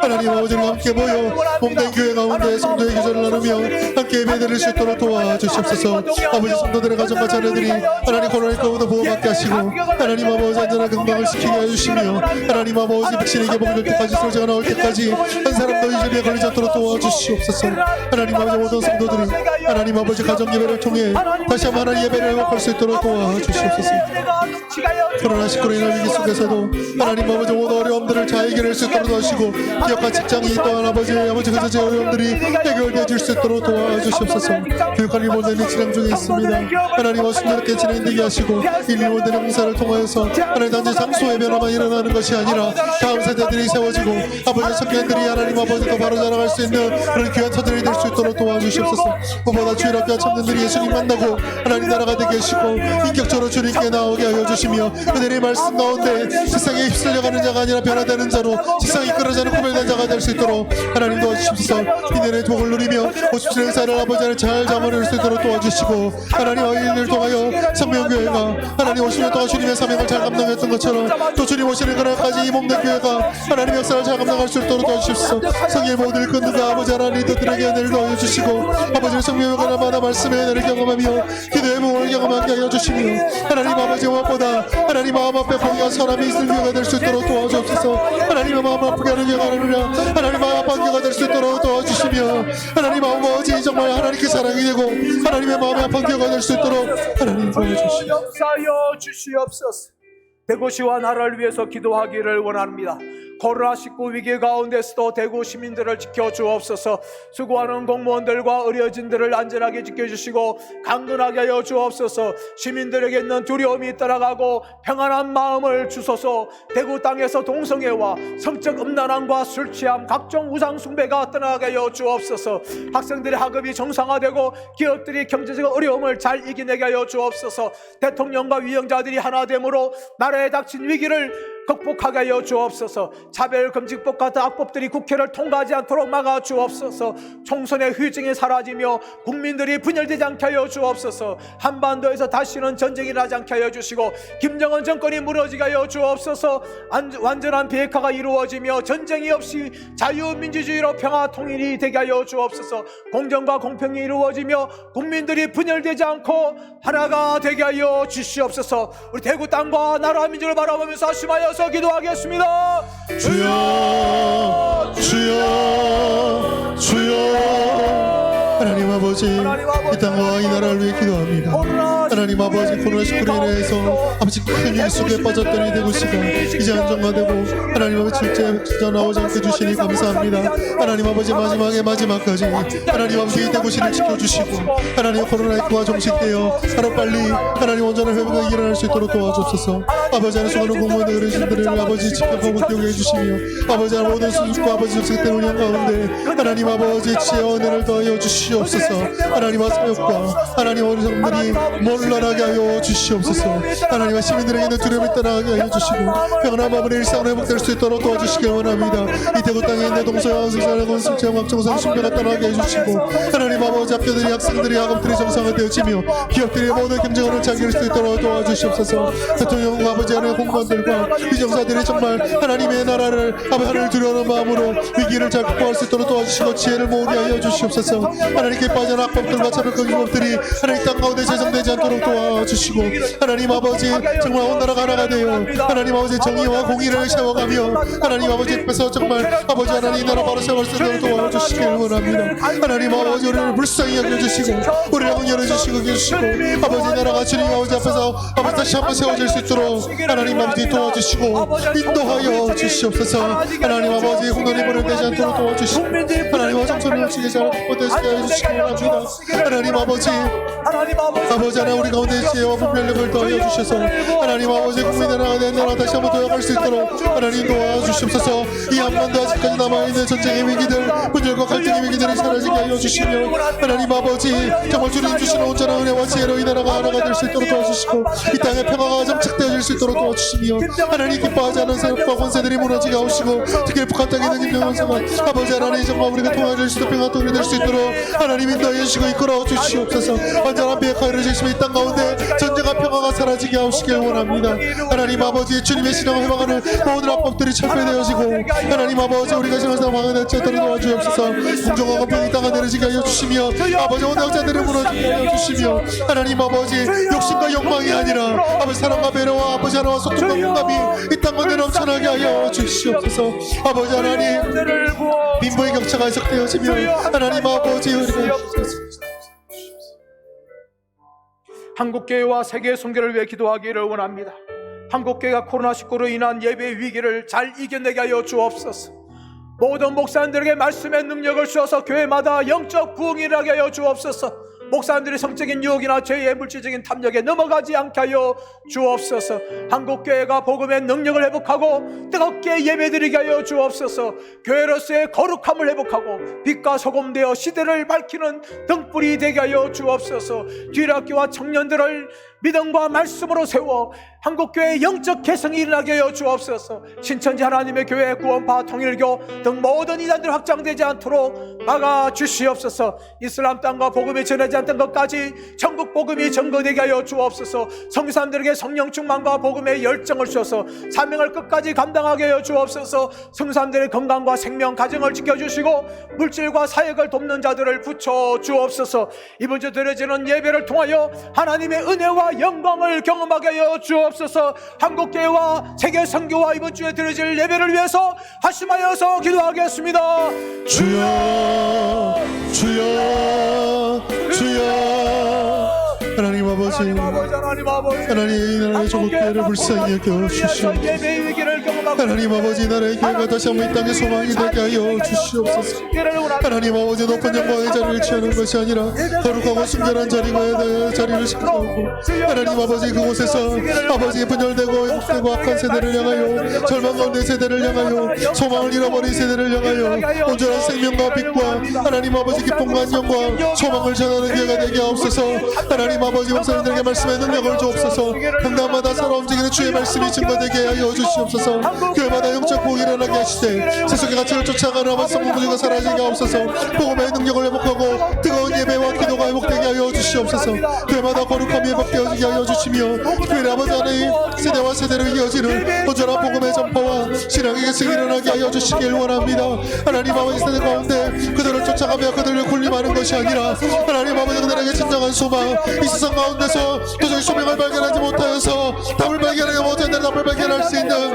A: 하나님 아버지와 함께 모여 몸된 교회 가운데 성도의 기절을 나누며 함께 예배 드릴 수 있도록 도와주시옵소서. 아버지, 성도들의 가정과 자녀들이 하나님 코로나19로부터 보호받게 하시고 하나님 아버지 안전한 건강을 지키게 해주시며 하나님 아버지 백신의 개봉될 때까지 소재가 나올 때까지 한 사람도 이 집에 걸리지 않도록 도와주시옵소서. 하나님 아버지, 모든 성도들이 하나님 아버지 가정 예배를 통해 다시 한번 하나님 예배를 회복할 수 있도록 도와주시옵소서. 코로나19로 인한 위기 속에서도 하나님 아버지 모든 어려움들을 잘 해결할 수 있도록 도와주시고 기업과 직장이 또한 아버지 그저제 어려움들이 해결되어질 수 있도록 도와주시옵소서. 교육관리 모델이 진행 중에 있습니다. 하나님 순조롭게 진행되게 하시고 115대의 공사를 통하여서 하나님 단지 장소의 변화만 일어나는 것이 아니라 다음 세대들이 세워지고 아버지 청년들이 하나님 아버지 더 바로 자라갈 수 있는 그런 귀한 터들이 될 수 있도록 도와주시옵소서. 무엇보다 주일학교 청년들이 예수님 만나고 하나님 나라가 되게 하시고 인격적으로 주님께 나오게 하여 주시며 그들의 말씀 가운데 세상에 휩쓸려가는 자가 아니라 변화되는 자로 세상이 이끌어가는 구별된 자가 될 수 있도록 하나님 도와주시옵소서. 이들의 복을 누리며 50주년 행사를 아버지를 잘 잠원할 수 있도록 도와주시고 하나님 어린이를 통하여 성명교회가 하나님 50년 동안 주님의 사명을 잘 감당했던 것처럼 또 주님 오시는 그날까지 이 몸된 교회가 하나님의 역사를 잘 감당할 수 있도록 도와주시옵소서. 성의 모든 끊는가 아버지 하나님 이들에게 은혜를 도와주시고 아버지의 성령의 날마다 말씀의 은혜를 경험하며 기도의 부흥을 경험하게 하여 주시며 하나님 아버지 무엇보다 하나님 마음 앞에 포기한 사람이 있을 교회가 될 수 있도록 도와주옵소서. 하나님의 마음 아프게 하는 교회가 아니라 하나님 마음 아픈 교회가 될 수 있도록 도와주시며 하나님 아버지 정말 하나님께 사랑이 되고 하나님의 마음에 아픈 교회가 될 수 있도록 하나님 도와주시옵소서.
B: 역사여 주시옵소서. 대구시와 나라를 위해서 기도하기를 원합니다. 코로나19 위기 가운데서도 대구 시민들을 지켜주옵소서. 수고하는 공무원들과 의료진들을 안전하게 지켜주시고 강건하게 하여 주옵소서. 시민들에게 있는 두려움이 떠나가고 평안한 마음을 주소서. 대구 땅에서 동성애와 성적 음란함과 술취함 각종 우상 숭배가 떠나게 하여 주옵소서. 학생들의 학업이 정상화되고 기업들이 경제적 어려움을 잘 이겨내게 하여 주옵소서. 대통령과 위원자들이 하나됨으로 나라에 닥친 위기를 극복하게 하여 주옵소서. 차별금지법 같은 악법들이 국회를 통과하지 않도록 막아 주옵소서. 총선의 휴증이 사라지며 국민들이 분열되지 않게 하여 주옵소서. 한반도에서 다시는 전쟁이 일어나지 않게 하여 주시고 김정은 정권이 무너지게 하여 주옵소서. 완전한 비핵화가 이루어지며 전쟁이 없이 자유민주주의로 평화 통일이 되게 하여 주옵소서. 공정과 공평이 이루어지며 국민들이 분열되지 않고 하나가 되게 하여 주시옵소서. 우리 대구 땅과 나라 민주를 바라보면서 하심하여 기도하겠습니다.
A: 주여, 주여, 주여. 하나님 아버지, 이 땅과 이 나라를 위해 기도합니다. 하나님 아버지, 코로나19로 인해서 아버지 큰 일 속에 빠졌던 이 대구시가 이제 안정화되고 하나님 아버지 진짜 나오지 않게 주시니 감사합니다. 하나님 아버지 마지막까지 하나님 아버지 이 대구시를 지켜주시고 하나님 코로나19가 종식되어 하루빨리 하나님 온전한 회복이 일어날 수 있도록 도와주옵소서. 아버지 하나님 수많은 공무원들 어르신들을 아버지 지켜보고 기억해 주시며 아버지 하나님 모든 수습과 아버지 적색된 운영 가운데 하나님 아버지 지혜와 은혜를 더하여 주시옵소서. 하나님의 사역과 하나님 어린 성들이 몰라나게 하여 주시옵소서. 하나님의 시민들에게 있는 두려움이 떠나게 하여 주시고 평안한 마음으로 일상으로 회복될 수 있도록 도와주시길 원합니다. 이 대구 땅에 있는 동서양 승산의 승체형 학종선 신비가 떠나게 해주시고 하나님 아버지 학교들이 학생들이 학업들이 정상화되어지며 기업들이 모든 경쟁으로 자기를 수 있도록 도와주시옵소서. 대통령과 아버지 하나님의 공무원들과 비정사들이 정말 하나님의 나라를 하나님을 두려워하는 마음으로 위기를 잘 극복할 수 있도록 도와주시고 지혜를 모으게 하여 주시옵소서. 하나님께 기뻐하지 않은 악법들과 차별과 기법들이 하나님 땅 가운데 재정되지 않도록 도와주시고 하나님 아버지 정말 온 나라가 하나가 되어 하나님 아버지 정의와 공의를 세워가며 하나님 아버지 앞에서 정말 아버지 하나님 나라 바로 세워갈 수 있도록 도와주시길 원합니다. 하나님 아버지 우리를 불쌍히 여겨주시고 우리를 응연해 주시고 계시고 아버지 나라가 주님 아버지 앞에서 아버지 다시 한번 세워질 수 있도록 하나님 아버지 도와주시고 인도하여 주시옵소서. 하나님 아버지 공동이 보내되지 않도록 도와주시고 하나님 아버지 정선을 없이 잘 못되시게 해주시기 원합니다. 하나님 아버지 아버지 하나 우리 가운데 지혜와 분별력을 더하여 주셔서 하나님 아버지 국민의 나라가 된 나라 다시 한번 도약할 수 있도록 하나님 도와주시옵소서. 이 한반도 아직까지 남아있는 전쟁의 위기들 분열과 갈등의 위기들을 사라지게 하여 주시며 하나님 아버지 정말 주님 주시는 온전한 은혜와 지혜로 이 나라가 하나가 될 수 있도록 도와주시고 이 땅의 평화가 정착되어질 수 있도록 도와주시며 하나님 기뻐하지 않은 세력과 권세들이 무너지게 하시고 특히 북한 땅에 있는 김정은성은 아버지 하나님 정말 우리가 통화될 수 있도록 평화통일이 될 수 있도록 하나님 인도해 주시고 이끌어 주시옵소서. 완전한 비핵화 이루어지시며 이 땅 가운데 전쟁과 평화가 사라지게 하시길 원합니다. 하나님 아버지 주님의 신앙을 회방하는 모든 악법들이 철폐되어지고 하나님 아버지 우리가 신앙생활 방해되지 않도록 도와주옵소서. 공정과 공평이 땅에 내려지게 하여 주시며 아버지 원당자들을 무너지게 하여 주시며 하나님 아버지 욕심과 욕망이 아니라 아버지 사랑과 배려와 아버지 하나와 소통과 공감이 이 땅 가운데 넘쳐나게 하여 주시옵소서. 아버지 하나님 빈부의 격차가 해석되어지며 하나님 아버지 우리가
B: 한국교회와 세계 선교를 위해 기도하기를 원합니다. 한국교회가 코로나19로 인한 예배 위기를 잘 이겨내게 하여 주옵소서. 모든 목사님들에게 말씀의 능력을 주어서 교회마다 영적 부흥이 일하게 하여 주옵소서. 목사님들이 성적인 유혹이나 죄의 물질적인 탐욕에 넘어가지 않게 하여 주옵소서. 한국교회가 복음의 능력을 회복하고 뜨겁게 예배드리게 하여 주옵소서. 교회로서의 거룩함을 회복하고 빛과 소금 되어 시대를 밝히는 등불이 되게 하여 주옵소서. 뒤학교와 청년들을 믿음과 말씀으로 세워 한국교회의 영적 개성이 일어나게 하여 주옵소서. 신천지 하나님의 교회, 구원파, 통일교 등 모든 이단들 확장되지 않도록 막아주시옵소서. 이슬람 땅과 복음이 전하지 않던 것까지 전국 복음이 전거되게 하여 주옵소서. 성사람들에게 성령 충만과 복음의 열정을 주셔서 사명을 끝까지 감당하게 하여 주옵소서. 성사람들의 건강과 생명, 가정을 지켜주시고 물질과 사역을 돕는 자들을 붙여 주옵소서. 이번 주 드려지는 예배를 통하여 하나님의 은혜와 영광을 경험하게 하여 주옵소서. 한국교회와 세계 선교와 이번 주에 드려질 예배를 위해서 하심하여서 기도하겠습니다.
A: 주여 주여 주여. 하나님 아버지
B: 하나님
A: 하나님 이 나라의 조국교회를 불쌍히 여겨주시옵소서. 하나님 아버지 이 나라의 교회가 다시 한번 이 땅의 소망이 되게 하여 주시옵소서. 하나님 아버지 높은 영광의 자리를 취하는 것이 아니라 거룩하고 순결한 자리를 식하고 하나님 아버지 그곳에서 아버지 분열되고 왜곡되고 악한 세대를 향하여 절망 가운데 세대를 향하여 소망을 잃어버린 세대를 향하여 온전한 생명과 빛과 하나님 아버지 기쁨과 안녕과 소망을 전하는 교회가 되게 하옵소서. 하나님 아버지 목사님들에게 말씀의 능력을 주옵소서. 강단마다 살아 움직이는 주의 말씀이 증거되게 하여 주시옵소서. 교회마다 영적 부흥이 일어나게 하시되 세속의 가치를 쫓아가는 아버지 성공부지가 사라지게 하옵소서. 복음의 능력을 회복하고 뜨거운 예배와 기도가 회복되게 하여 주시옵소서. 교회마다 거룩함이 회복되어지게 하여 주시며 교회 아버지 하나님 세대와 세대로 이어지는 온전한 복음의 전파와 신앙의 계승이 일어나게 하여 주시길 원합니다. 하나님 아버지 세대 가운데 그들을 쫓아가며 그들을 군림하는 것이 아니라 하나님 아버지 그들에게 진정한 소망, 이 세상 가운데서 도저히 소명을 발견하지 못하여서 답을 발견하지 못한 답을 발견할 수 있는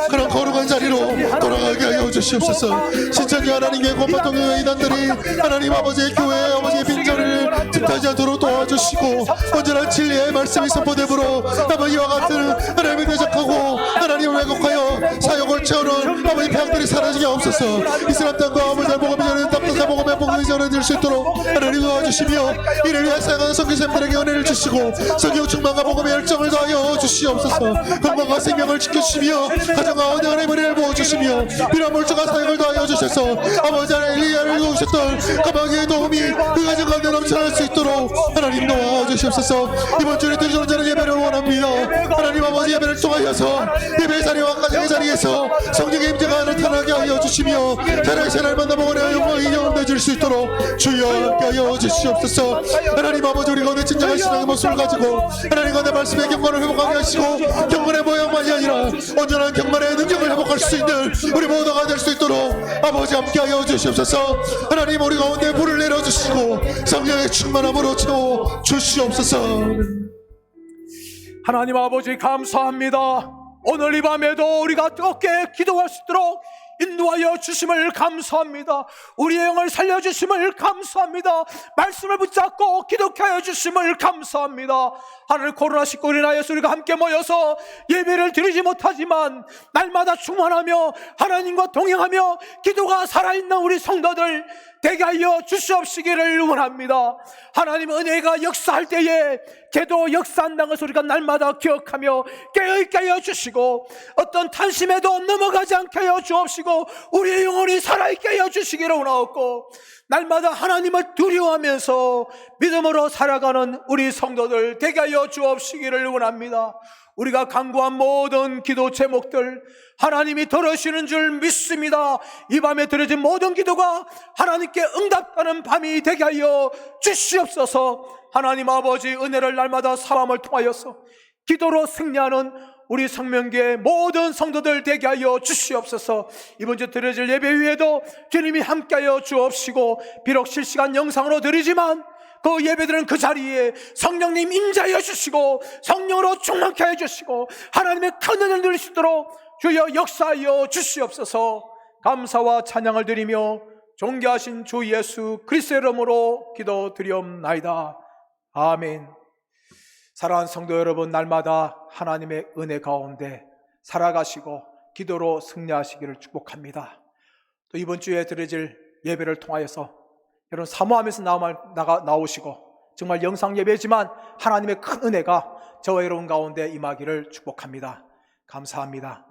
A: 그런 거룩한 자리로 돌아가게 하여 주시옵소서. 신천지 하나님의 권파통의 이단들이 하나님 아버지의 교회 아버지의 빈자리를 틈타지 않도록 도와주시고 온전한 진리의 말씀이 선포되므로 아버지와 같은 하나님을 대적하고 하나님을 왜곡하여 사역을 채우는 아버지 폐악들이 사라지게 하옵소서. 이스라엘 땅과 아버지 복음이 전하는 땅과 복음의 복음이 전해질 수 있도록 하나님 도와주시며 이를 위해 사역하는 선교사님들에게 은혜를 주시고 성경 충만과 복음의 열정을 더하여 주시옵소서. 건강과 생명을 지켜주시며 가정 가운데 하나님의 은혜를 부어주시며 필요한 물질과 사역을 더하여 주셔서 아버지 하나님 엘리야를 도우셨던 까마귀의 도움이 그 가정 가운데 넘쳐날 수 있도록 하나님 도와주시옵소서. 이번 주에 드리는 저는 예배를 원합니다. 하나님 아버지 예배를 통하여서 예배의 자리와 가정의 자리에서 성령의 임재가 나타나게 하여 주시며 자랑의 새날 만나보고 내 영광이 영원해질 드릴 수 있도록 주여 함께하여 주시옵소서. 하나님 아버지, 우리 가운데 진정한 신앙의 모습을 가지고 하나님 가운데 말씀의 경건을 회복하게 하시고 경건의 모양만이 아니라 온전한 경건의 능력을 회복할 수 있는 우리 모두가 될 수 있도록 아버지 함께하여 주시옵소서. 하나님 우리 가운데 불을 내려주시고 성령의 충만함으로 채워 주시옵소서.
B: 하나님 아버지 감사합니다. 오늘 이 밤에도 우리가 뜨겁게 기도할 수 있도록 인도하여 주심을 감사합니다. 우리의 영을 살려주심을 감사합니다. 말씀을 붙잡고 기독하여 주심을 감사합니다. 하늘 코로나19로 인하여서 우리가 함께 모여서 예배를 드리지 못하지만 날마다 충만하며 하나님과 동행하며 기도가 살아있는 우리 성도들 되게 하여 주시옵시기를 원합니다. 하나님 은혜가 역사할 때에 기도 역사한다는 것을 우리가 날마다 기억하며 깨어있게 하여 주시고 어떤 탄심에도 넘어가지 않게 하여 주옵시고 우리의 영혼이 살아있게 하여 주시기를 원하옵고 날마다 하나님을 두려워하면서 믿음으로 살아가는 우리 성도들 되게 하여 주옵시기를 원합니다. 우리가 간구한 모든 기도 제목들 하나님이 들으시는 줄 믿습니다. 이 밤에 드려진 모든 기도가 하나님께 응답하는 밤이 되게 하여 주시옵소서. 하나님 아버지 은혜를 날마다 사람을 통하여서 기도로 승리하는 우리 성명교회 모든 성도들 되게 하여 주시옵소서. 이번 주 드려질 예배 위에도 주님이 함께하여 주옵시고 비록 실시간 영상으로 드리지만 그 예배들은 그 자리에 성령님 임재하여 주시고 성령으로 충만케 하여 주시고 하나님의 큰 은혜를 누릴 수 있도록 주여 역사하여 주시옵소서. 감사와 찬양을 드리며 존귀하신 주 예수 그리스도의 이름으로 기도드리옵나이다. 아멘. 사랑하는 성도 여러분, 날마다 하나님의 은혜 가운데 살아가시고 기도로 승리하시기를 축복합니다. 또 이번 주에 드려질 예배를 통하여서 여러분 사모하면서 나오시고 정말 영상 예배지만 하나님의 큰 은혜가 저와 여러분 가운데 임하기를 축복합니다. 감사합니다.